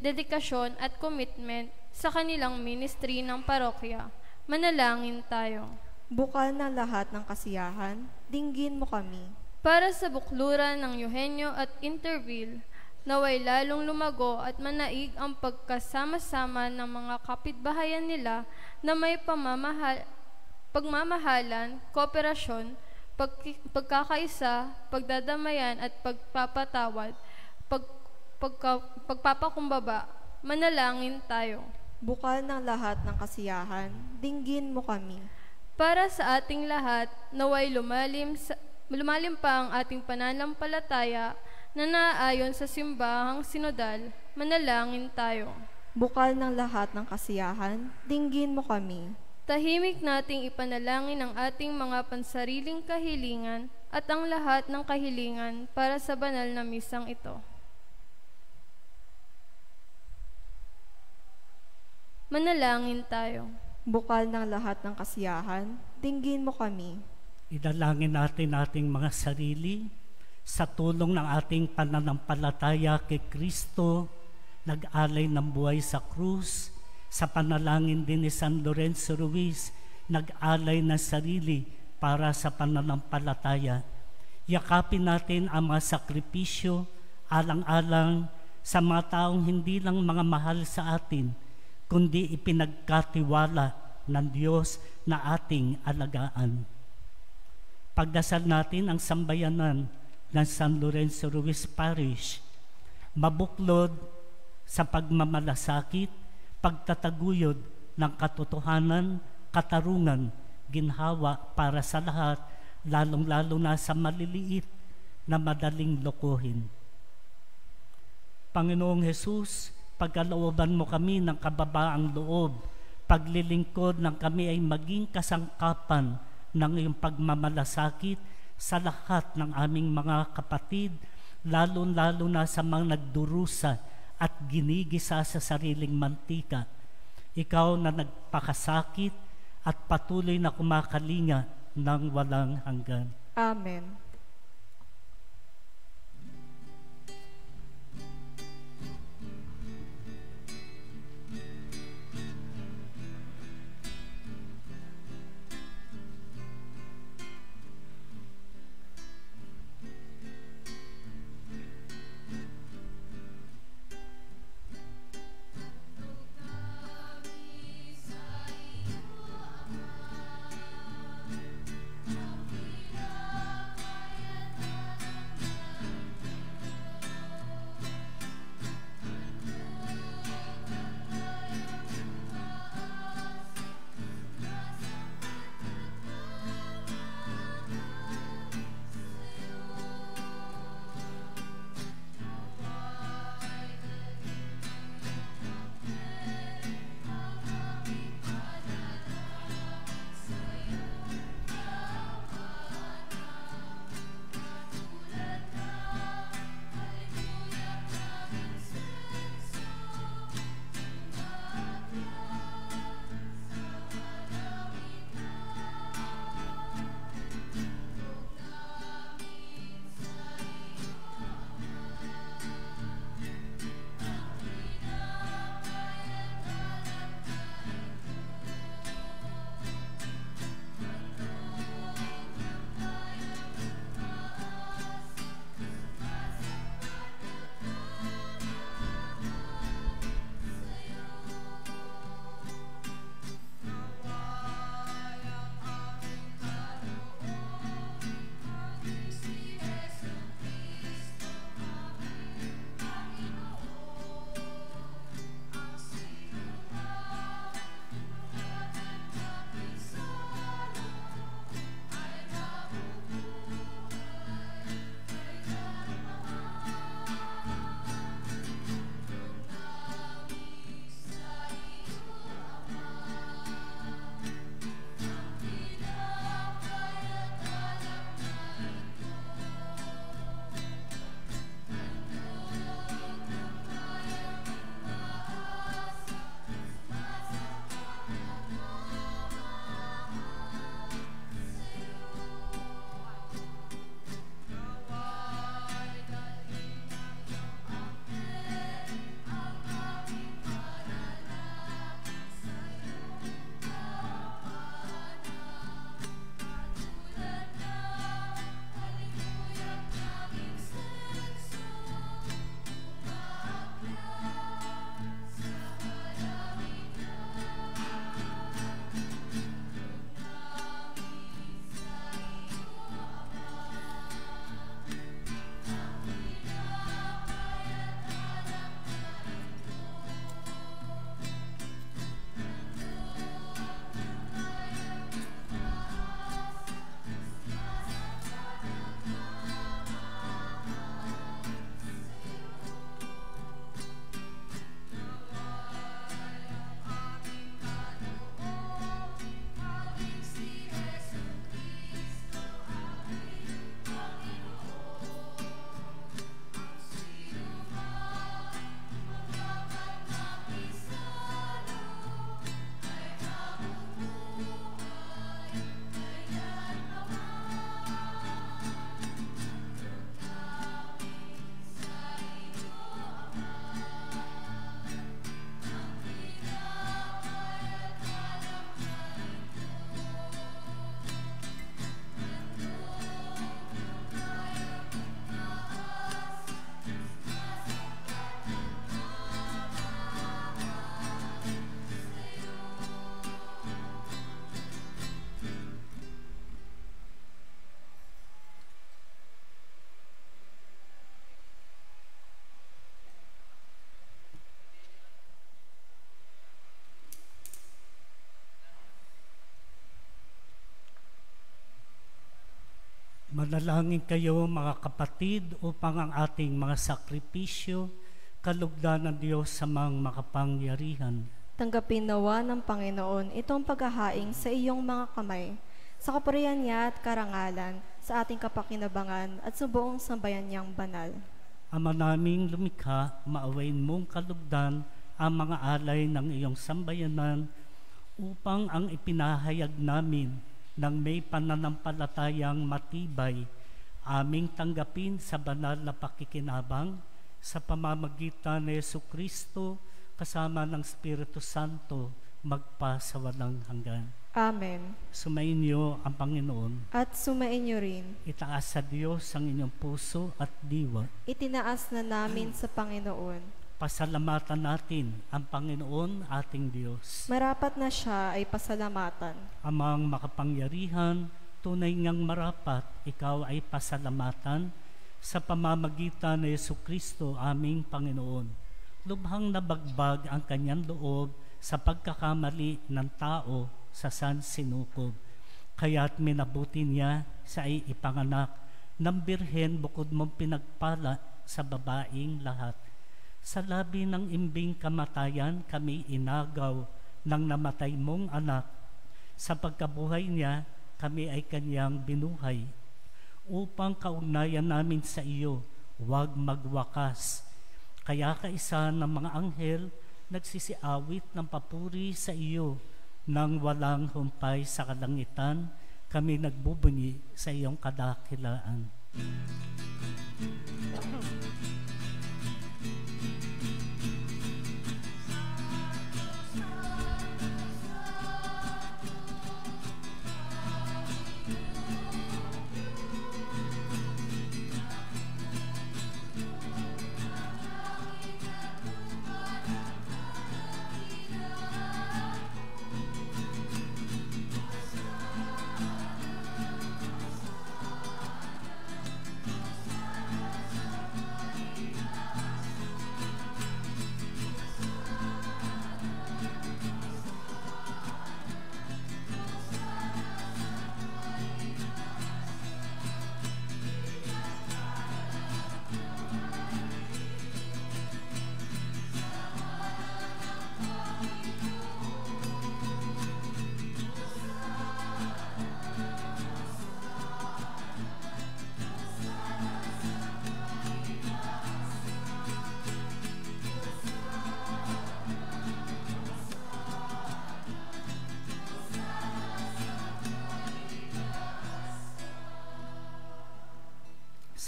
Speaker 5: dedikasyon at commitment sa kanilang ministry ng parokya. Manalangin tayo.
Speaker 1: Bukal ng lahat ng kasiyahan, dinggin mo kami.
Speaker 5: Para sa bukluran ng Eugenio at Interville, naway lalong lumago at manaig ang pagkasama-sama ng mga kapitbahayan nila na may pagmamahalan, kooperasyon, pagkakaisa, pagdadamayan at pagpapatawad, pagpapakumbaba. Manalangin tayo.
Speaker 1: Bukal ng lahat ng kasiyahan, dinggin mo kami.
Speaker 5: Para sa ating lahat, naway lumalim pa ang ating pananampalataya na naaayon sa simbahang sinodal. Manalangin tayo.
Speaker 1: Bukal ng lahat ng kasiyahan, dinggin mo kami.
Speaker 5: Tahimik nating ipanalangin ang ating mga pansariling kahilingan at ang lahat ng kahilingan para sa banal na misang ito. Manalangin tayo.
Speaker 1: Bukal ng lahat ng kasiyahan, dinggin mo kami.
Speaker 3: Idalangin natin ating mga sarili sa tulong ng ating pananampalataya kay Kristo, nag-alay ng buhay sa krus, sa panalangin din ni San Lorenzo Ruiz, nag-alay ng sarili para sa pananampalataya. Yakapin natin ang mga sakripisyo, alang-alang sa mga taong hindi lang mga mahal sa atin, kundi ipinagkatiwala ng Diyos na ating alagaan. Pagdasal natin ang sambayanan ng San Lorenzo Ruiz Parish, mabuklod sa pagmamalasakit, pagtataguyod ng katotohanan, katarungan, ginhawa para sa lahat, lalong-lalo na sa maliliit na madaling lokohin. Panginoong Jesus, pagkalooban mo kami ng kababaang loob, paglilingkod ng kami ay maging kasangkapan ng iyong pagmamalasakit sa lahat ng aming mga kapatid, lalo-lalo na sa mga nagdurusa at ginigisa sa sariling mantika. Ikaw na nagpakasakit at patuloy na kumakalinga ng walang hanggan.
Speaker 1: Amen.
Speaker 3: Manalangin kayo mga kapatid upang ang ating mga sakripisyo kalugdan ng Diyos sa mga makapangyarihan.
Speaker 1: Tanggapin nawa ng Panginoon itong paghahaing sa iyong mga kamay, sa kapurihan niya at karangalan, sa ating kapakinabangan at sa buong sambayan niyang banal.
Speaker 3: Ama naming lumikha, maawain mong kalugdan ang mga alay ng iyong sambayanan upang ang ipinahayag namin ng may pananampalatayang matibay aming tanggapin sa banal na pakikinabang sa pamamagitan ni Jesucristo kasama ng Espiritu Santo magpa sa walang hanggan.
Speaker 1: Amen.
Speaker 3: Sumainyo ang Panginoon.
Speaker 1: At sumainyo rin.
Speaker 3: Itaas sa Diyos ang inyong puso at diwa.
Speaker 1: Itinaas na namin sa Panginoon.
Speaker 3: Pasalamatan natin ang Panginoon ating Diyos.
Speaker 1: Marapat na siya ay pasalamatan.
Speaker 3: Amang makapangyarihan, tunay ngang marapat, ikaw ay pasalamatan sa pamamagitan ni Jesucristo aming Panginoon. Lubhang nabagbag ang kanyang loob sa pagkakamali ng tao sa sansinukob. Kaya't minabuti niya sa ipanganak ng birhen bukod mong pinagpala sa babaing lahat. Sa labi ng imbing kamatayan kami inagaw ng namatay mong anak. Sa pagkabuhay niya kami ay kanyang binuhay. Upang kaugnayan namin sa iyo, huwag magwakas. Kaya kaisa ng mga anghel nagsisiawit ng papuri sa iyo. Nang walang humpay sa kalangitan, kami nagbubunyi sa iyong kadakilaan.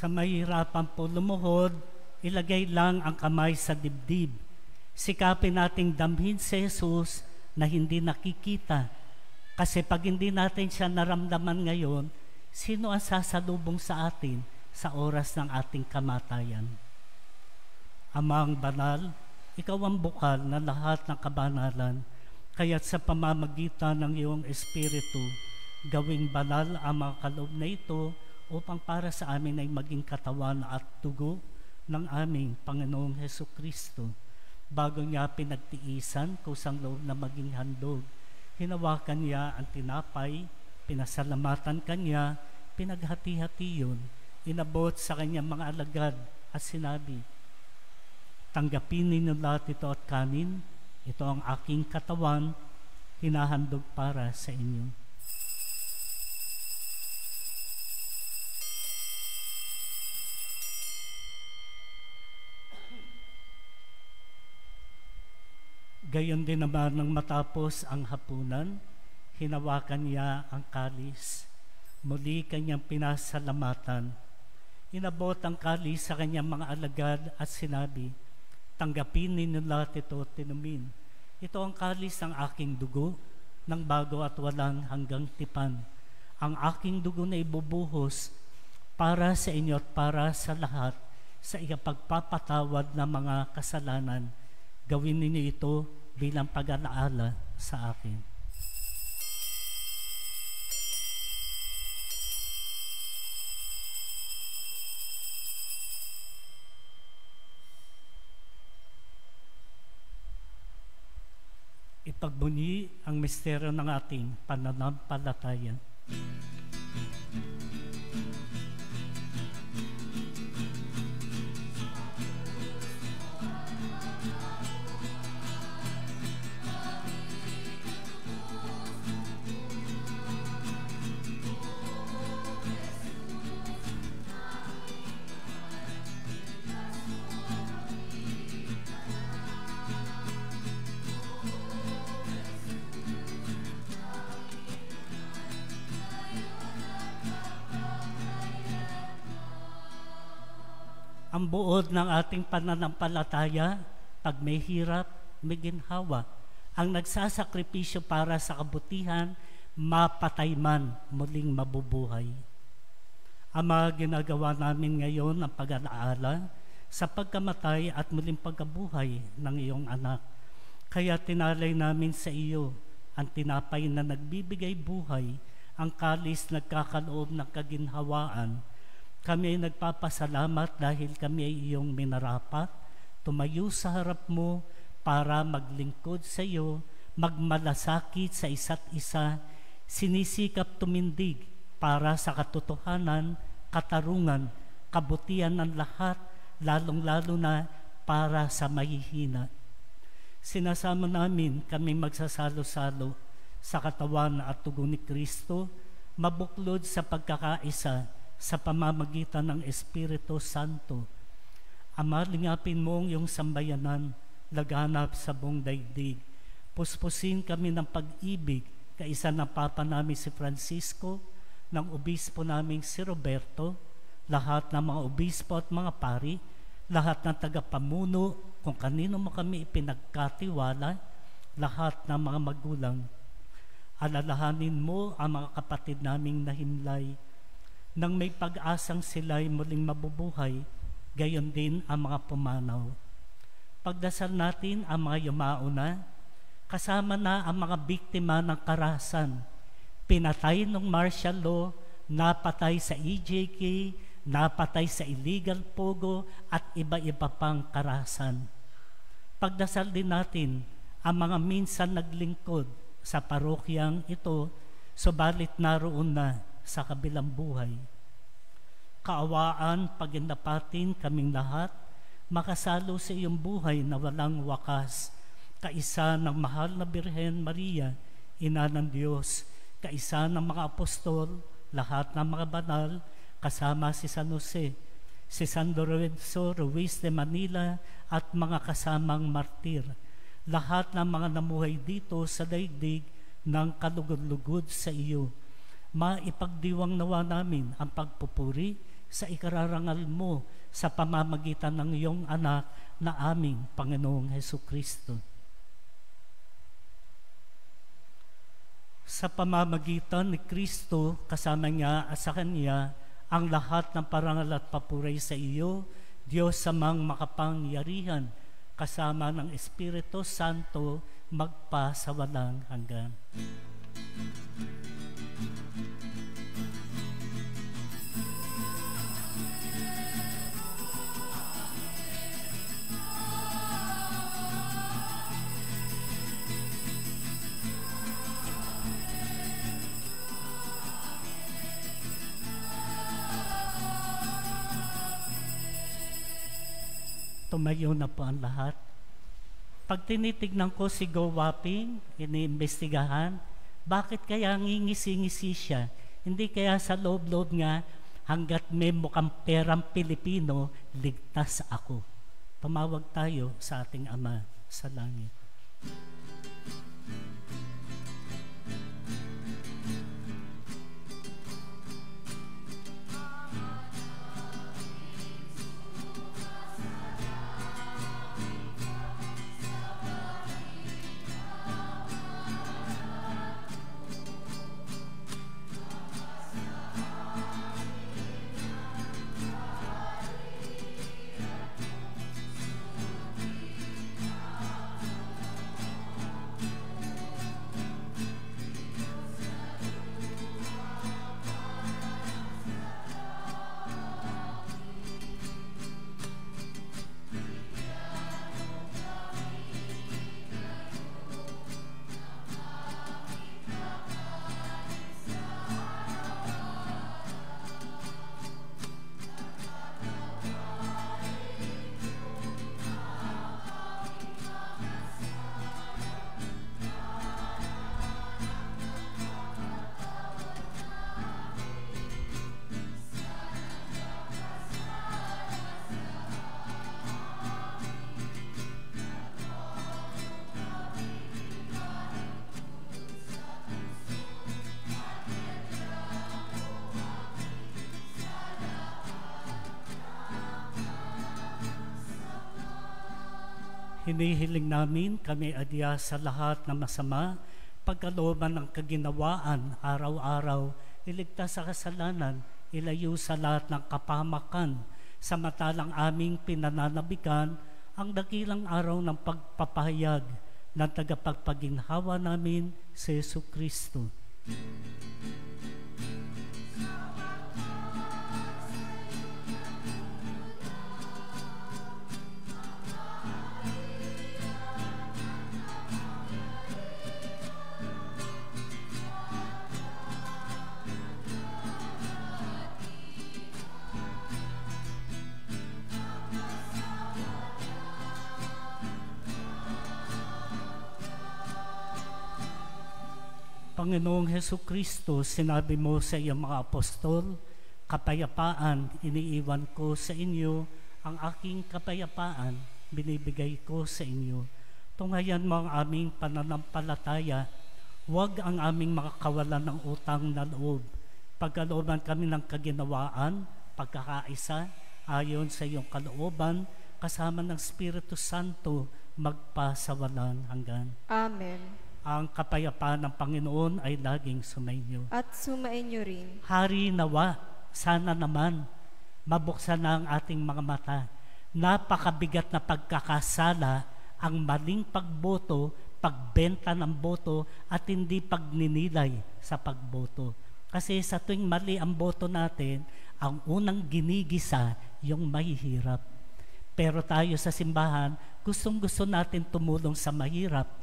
Speaker 3: Sa mahirapan po lumuhod, ilagay lang ang kamay sa dibdib. Sikapin nating damhin si Jesus na hindi nakikita. Kasi pag hindi natin siya naramdaman ngayon, sino ang sasalubong sa atin sa oras ng ating kamatayan? Amang banal, ikaw ang bukal na lahat ng kabanalan, kaya't sa pamamagitan ng iyong Espiritu, gawing banal ang mga kaloob na ito upang para sa amin ay maging katawan at dugo ng aming Panginoong Hesukristo. Bago niya pinagtiisan kusang loob na maging handog, hinawakan niya ang tinapay, pinasalamatan kanya, pinaghati-hati yun, inabot sa kanyang mga alagad at sinabi, tanggapin ninyo lahat ito at kanin, ito ang aking katawan, hinahandog para sa inyo. Gayon din naman nang matapos ang hapunan, hinawakan niya ang kalis. Muli kanyang pinasalamatan. Inabot ang kalis sa kanyang mga alagad at sinabi, tanggapin ninyo lahat ito at tinumin. Ito ang kalis ng aking dugo, ng bago at walang hanggang tipan. Ang aking dugo na ibubuhos para sa inyo at para sa lahat sa ikapagpapatawad ng mga kasalanan. Gawin ninyo ito bilang pag-alaala sa akin. Ipagbunyi ang misteryo ng ating pananampalataya. Ang buod ng ating pananampalataya, pag may hirap, may ginhawa. Ang nagsasakripisyo para sa kabutihan, mapatay man, muling mabubuhay. Ang mga ginagawa namin ngayon ang pag-alaala sa pagkamatay at muling pagkabuhay ng iyong anak. Kaya tinalay namin sa iyo ang tinapay na nagbibigay buhay, ang kalis nagkakaloob ng kaginhawaan. Kami ay nagpapasalamat dahil kami ay iyong minarapat, tumayo sa harap mo para maglingkod sa iyo, magmalasakit sa isa't isa, sinisikap tumindig para sa katotohanan, katarungan, kabutihan ng lahat, lalong-lalo na para sa mahihina. Sinasama namin kami magsasalo-salo sa katawan at tugon ni Kristo, mabuklod sa pagkakaisa sa pamamagitan ng Espiritu Santo. Ama, lingapin mo ang iyong sambayanan, laganap sa buong daigdig. Puspusin kami ng pag-ibig, kaisa ng Papa namin si Francisco, ng obispo naming si Roberto, lahat ng mga obispo at mga pari, lahat ng tagapamuno, kung kanino mo kami ipinagkatiwala, lahat ng mga magulang. Alalahanin mo ang mga kapatid naming nahimlay, nang may pag-asang sila'y muling mabubuhay, gayon din ang mga pumanaw. Pagdasal natin ang mga yumauna, kasama na ang mga biktima ng karahasan, pinatay ng martial law, napatay sa EJK, napatay sa illegal pogo at iba-iba pang karahasan. Pagdasal din natin ang mga minsan naglingkod sa parokyang ito, subalit naroon na sa kabilang buhay. Kaawaan, pagindapatin kaming lahat, makasalo sa iyong buhay na walang wakas, kaisa ng mahal na Birhen Maria, Ina ng Diyos, kaisa ng mga apostol, lahat ng mga banal, kasama si San Jose, si San Lorenzo Ruiz de Manila at mga kasamang martir, lahat ng mga namuhay dito sa daigdig ng kalugod-lugod sa iyo. Maipagdiwang nawa namin ang pagpupuri sa ikararangal mo sa pamamagitan ng iyong anak na aming Panginoong Hesukristo. Sa pamamagitan ni Kristo, kasama niya at sa Kanya, ang lahat ng parangal at papuri sa iyo, Diyos samang makapangyarihan, kasama ng Espiritu Santo, magpa sa walang hanggan. Tumayo na po ang lahat. Pag tinitignan ko si Go Waping, iniimbestigahan, bakit kaya ngingisi-ngisi siya? Hindi kaya sa loob-loob nga, hanggat may mukhang perang Pilipino, ligtas ako. Tumawag tayo sa ating Ama sa langit. Hinihiling namin kami adya sa lahat ng masama, pagkalooban ng kaginawaan araw-araw, iligtas sa kasalanan, ilayo sa lahat ng kapahamakan, samantalang aming pinananabikan ang dakilang araw ng pagpapahayag ng tagapagpaginhawa namin sa Jesucristo. Panginoong Jesucristo, sinabi mo sa iyong mga apostol, kapayapaan iniiwan ko sa inyo, ang aking kapayapaan binibigay ko sa inyo. Tunghayan mo ang aming pananampalataya, huwag ang aming mga kawalan ng utang na loob. Pagkalooban kami ng kaginawaan, pagkakaisa, ayon sa iyong kalooban, kasama ng Espiritu Santo, magpa sa walang hanggan.
Speaker 1: Amen.
Speaker 3: Ang kapayapaan ng Panginoon ay laging sumainyo.
Speaker 1: At sumainyo rin.
Speaker 3: Hari nawa, sana naman mabuksan na ang ating mga mata. Napakabigat na pagkakasala ang maling pagboto, pagbenta ng boto at hindi pagninilay sa pagboto. Kasi sa tuwing mali ang boto natin, ang unang ginigisa yung mahihirap. Pero tayo sa simbahan, gustong-gusto natin tumulong sa mahirap.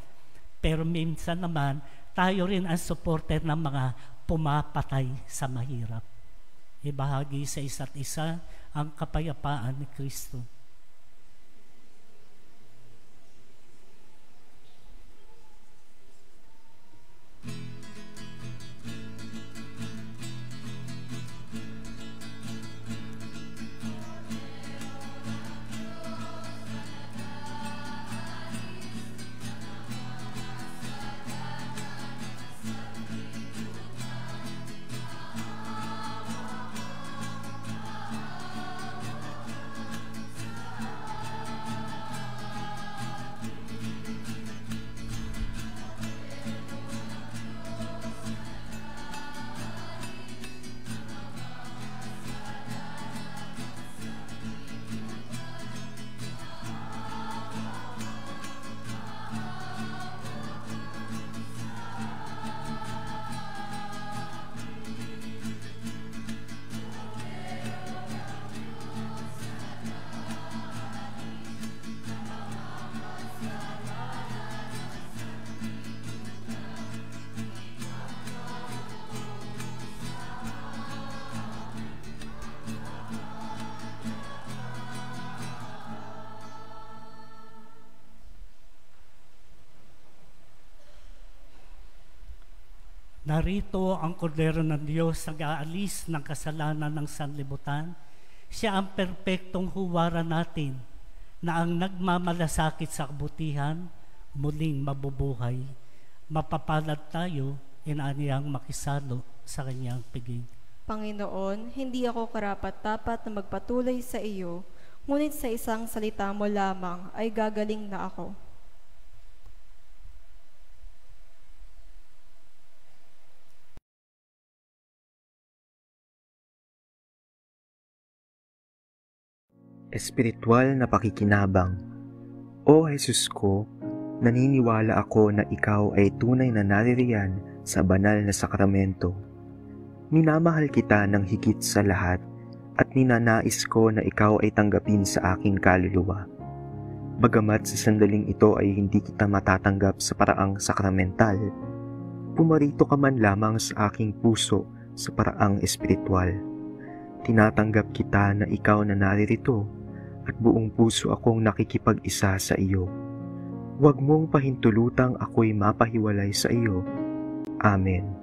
Speaker 3: Pero minsan naman, tayo rin ang supporter ng mga pumapatay sa mahirap. Ibahagi sa isa't isa ang kapayapaan ni Kristo. Narito ang kordero ng Diyos na nag-aalis ng kasalanan ng sanlibutan. Siya ang perpektong huwaran natin na ang nagmamalasakit sa kabutihan, muling mabubuhay. Mapapalad tayo, inaaniyang makisalo sa kanyang piging.
Speaker 1: Panginoon, hindi ako karapat-dapat na magpatuloy sa iyo, ngunit sa isang salita mo lamang ay gagaling na ako.
Speaker 6: Espiritual na pakikinabang. O Jesus ko, naniniwala ako na ikaw ay tunay na naririyan sa banal na sakramento. Minamahal kita ng higit sa lahat at ninanais ko na ikaw ay tanggapin sa aking kaluluwa. Bagamat sa sandaling ito ay hindi kita matatanggap sa paraang sakramental, pumarito ka man lamang sa aking puso sa paraang espiritual. Tinatanggap kita na ikaw na naririto at buong puso akong nakikipag-isa sa iyo. Huwag mong pahintulutang ako'y mapahiwalay sa iyo. Amen.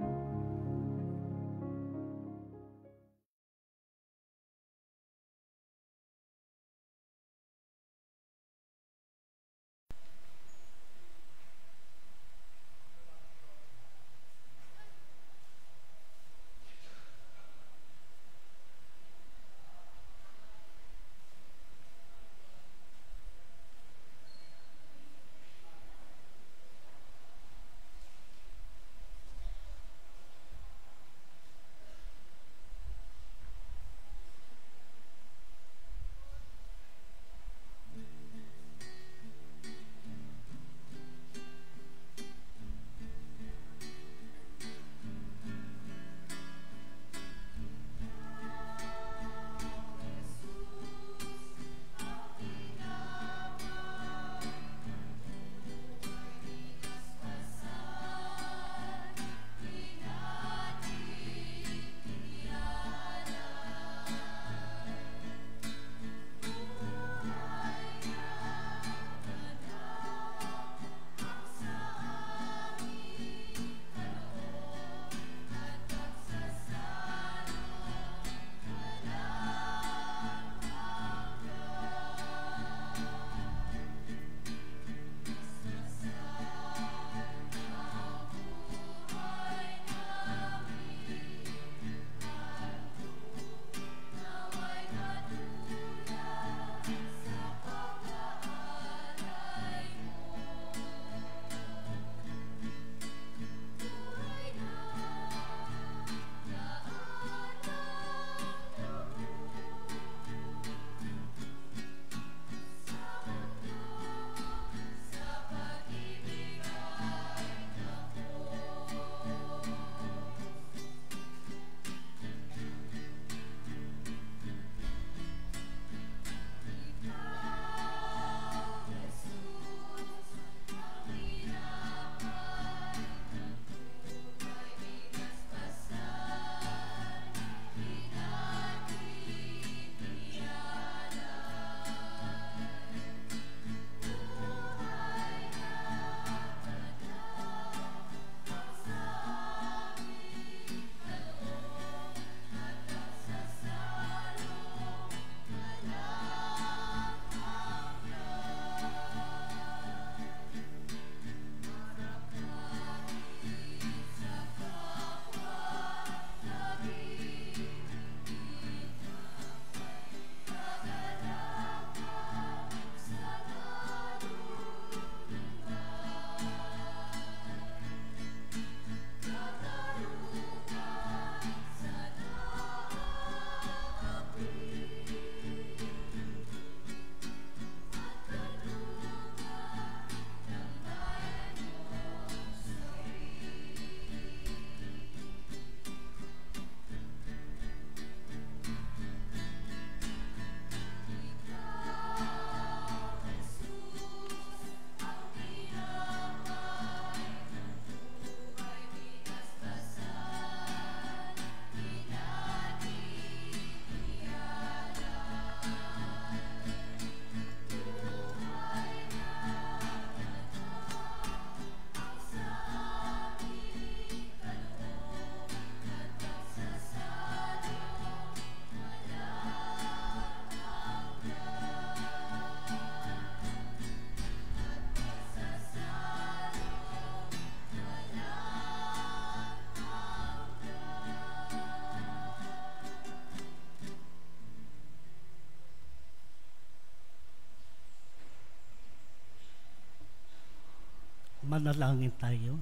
Speaker 3: Manalangin tayo.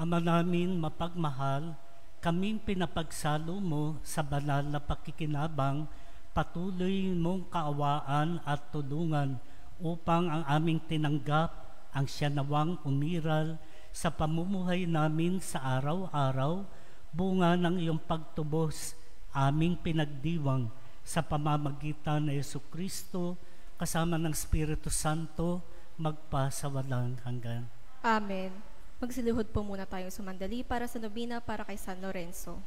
Speaker 3: Ama namin mapagmahal, kaming pinapagsalo mo sa banal na pakikinabang, patuloy mong kaawaan at tulungan upang ang aming tinanggap ang siya nawang umiral sa pamumuhay namin sa araw-araw, bunga ng iyong pagtubos, aming pinagdiwang sa pamamagitan ng Jesucristo, kasama ng Espiritu Santo, magpa sa walang hanggan.
Speaker 1: Amen. Magsiluhod po muna tayo sumandali para sa nobina para kay San Lorenzo.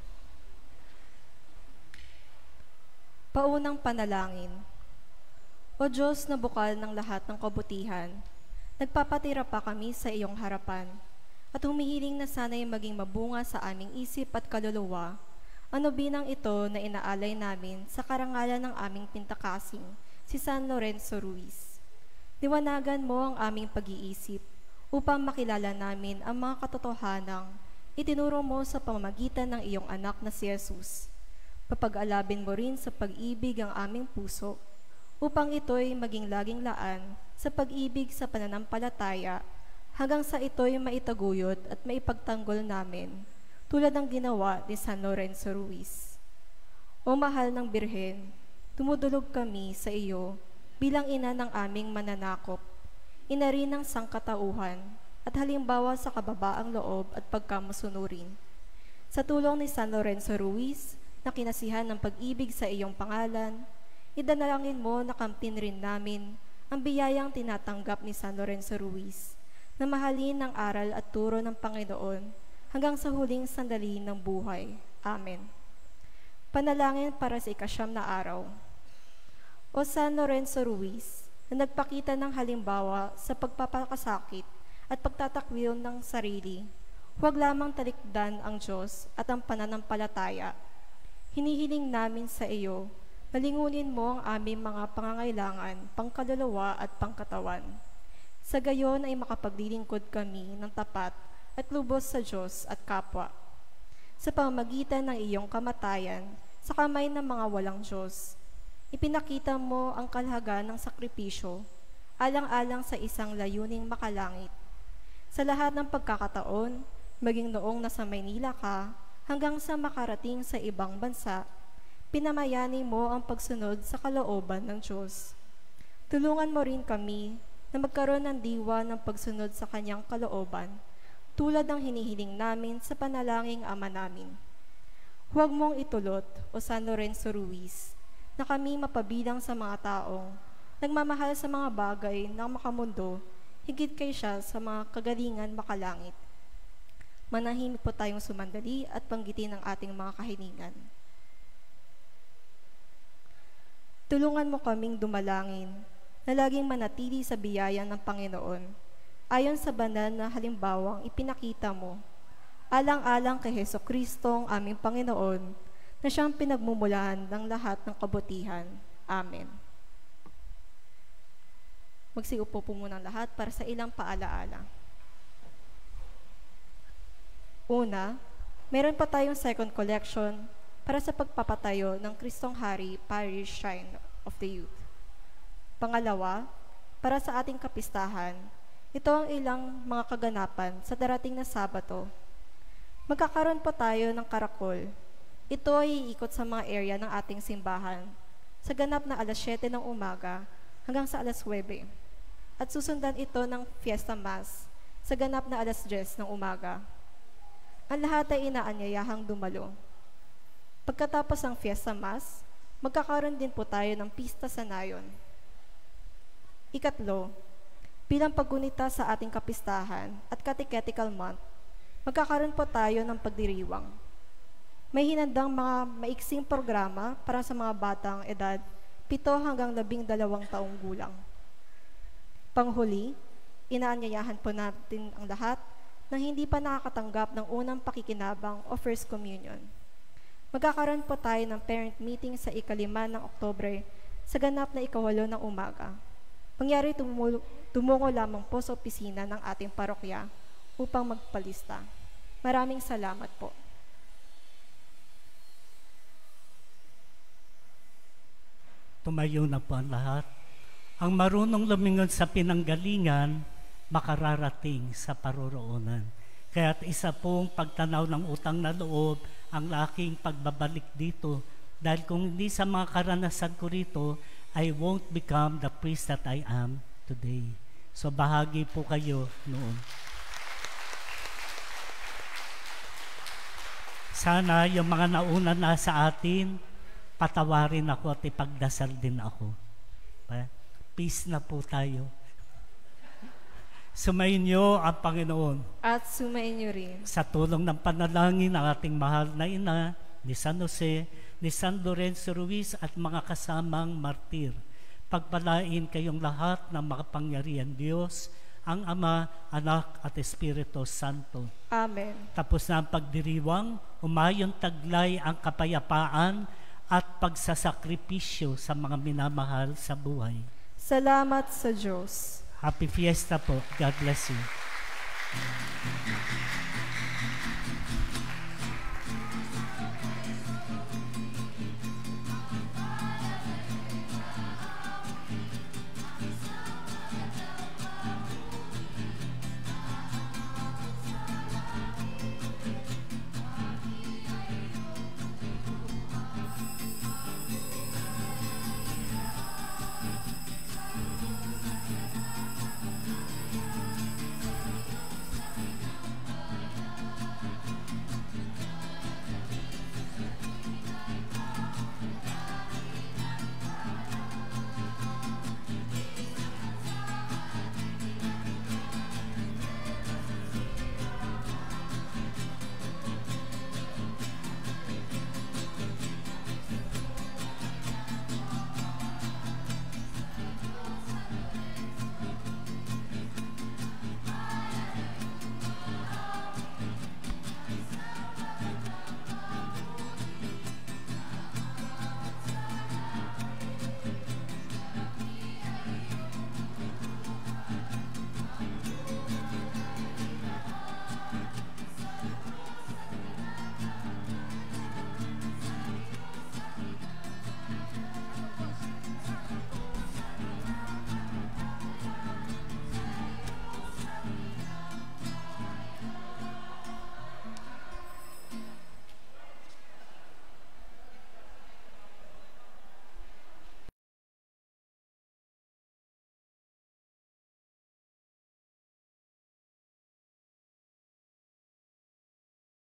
Speaker 1: Paunang panalangin. O Diyos na bukal ng lahat ng kabutihan, nagpapatira pa kami sa iyong harapan at humihiling na sana'y maging mabunga sa aming isip at kaluluwa ang nobinang ito na inaalay namin sa karangalan ng aming pintakasing, si San Lorenzo Ruiz. Liwanagan mo ang aming pag-iisip upang makilala namin ang mga katotohanang itinuro mo sa pamamagitan ng iyong anak na si Jesus. Papag-alabin mo rin sa pag-ibig ang aming puso upang ito'y maging laging laan sa pag-ibig sa pananampalataya hanggang sa ito'y maitaguyod at maipagtanggol namin tulad ng ginawa ni San Lorenzo Ruiz. O mahal ng Birhen, tumudulog kami sa iyo bilang ina ng aming mananakop, ina rin ng sangkatauhan at halimbawa sa kababaang loob at pagkamusunurin. Sa tulong ni San Lorenzo Ruiz na kinasihan ng pag-ibig sa iyong pangalan, idalangin mo na kamtin rin namin ang biyayang tinatanggap ni San Lorenzo Ruiz na mahalin ang aral at turo ng Panginoon hanggang sa huling sandali ng buhay. Amen. Panalangin para sa 9 na araw. O San Lorenzo Ruiz, na nagpakita ng halimbawa sa pagpapakasakit at pagtatakwil ng sarili, huwag lamang talikdan ang Diyos at ang pananampalataya. Hinihiling namin sa iyo, nalingunin mo ang aming mga pangangailangan, pangkaluluwa at pangkatawan. Sa gayon ay makapaglilingkod kami ng tapat at lubos sa Diyos at kapwa. Sa pamamagitan ng iyong kamatayan, sa kamay ng mga walang Diyos, ipinakita mo ang kalhagan ng sakripisyo, alang-alang sa isang layuning makalangit. Sa lahat ng pagkakataon, maging noong nasa Maynila ka, hanggang sa makarating sa ibang bansa, pinamayani mo ang pagsunod sa kalooban ng Diyos. Tulungan mo rin kami na magkaroon ng diwa ng pagsunod sa kanyang kalooban, tulad ng hinihiling namin sa panalangin Ama namin. Huwag mong itulot, o San Lorenzo Ruiz, na kami mapabilang sa mga taong nagmamahal sa mga bagay ng makamundo, higit kay siya sa mga kagalingan makalangit. Manahimik po tayong sumandali at banggitin ang ating mga kahilingan. Tulungan mo kaming dumalangin na laging manatili sa biyaya ng Panginoon, ayon sa banal na halimbawang ipinakita mo, alang-alang kay Jesucristo ang aming Panginoon, na siyang pinagmumulan ng lahat ng kabutihan. Amen. Magsiupo po muna lahat para sa ilang paalaala. Una, meron pa tayong second collection para sa pagpapatayo ng Kristong Hari Parish Shrine of the Youth. Pangalawa, para sa ating kapistahan, ito ang ilang mga kaganapan sa darating na Sabato. Magkakaroon po tayo ng karakol. Ito ay iikot sa mga area ng ating simbahan sa ganap na alas 7 ng umaga hanggang sa alas 9. At susundan ito ng Fiesta Mass sa ganap na alas 10 ng umaga. Ang lahat ay inaanyayahang dumalo. Pagkatapos ng Fiesta Mass, magkakaroon din po tayo ng Pista sa Nayon. Ikatlo, bilang paggunita sa ating kapistahan at catechetical month, magkakaroon po tayo ng pagdiriwang. May hinandang mga maiksing programa para sa mga batang edad 7 hanggang 12 taong gulang. Panghuli, inaanyayahan po natin ang lahat na hindi pa nakakatanggap ng unang pakikinabang o First Communion. Magkakaroon po tayo ng parent meeting sa 5 ng Oktubre sa ganap na 8 ng umaga. Mangyari tumungo lamang po sa opisina ng ating parokya upang magpalista. Maraming salamat po.
Speaker 3: Tumayo na po ang lahat. Ang marunong lumingon sa pinanggalingan, makararating sa paroroonan. Kaya't isa pong pagtanaw ng utang na loob ang aking pagbabalik dito. Dahil kung hindi sa mga karanasan ko rito, I won't become the priest that I am today. So bahagi po kayo noon. Sana yung mga nauna na sa atin, patawarin ako at ipagdasal din ako. Peace na po tayo. Sumayin niyo ang Panginoon.
Speaker 1: At sumayin niyo rin.
Speaker 3: Sa tulong ng panalangin ng ating mahal na ina, ni San Jose, ni San Lorenzo Ruiz at mga kasamang martir. Pagpalain kayong lahat ng makapangyarihan Diyos, ang Ama, Anak at Espiritu Santo.
Speaker 1: Amen.
Speaker 3: Tapos na ang pagdiriwang, umayon taglay ang kapayapaan at pagsasakripisyo sa mga minamahal sa buhay.
Speaker 1: Salamat sa Diyos.
Speaker 3: Happy Fiesta po. God bless you.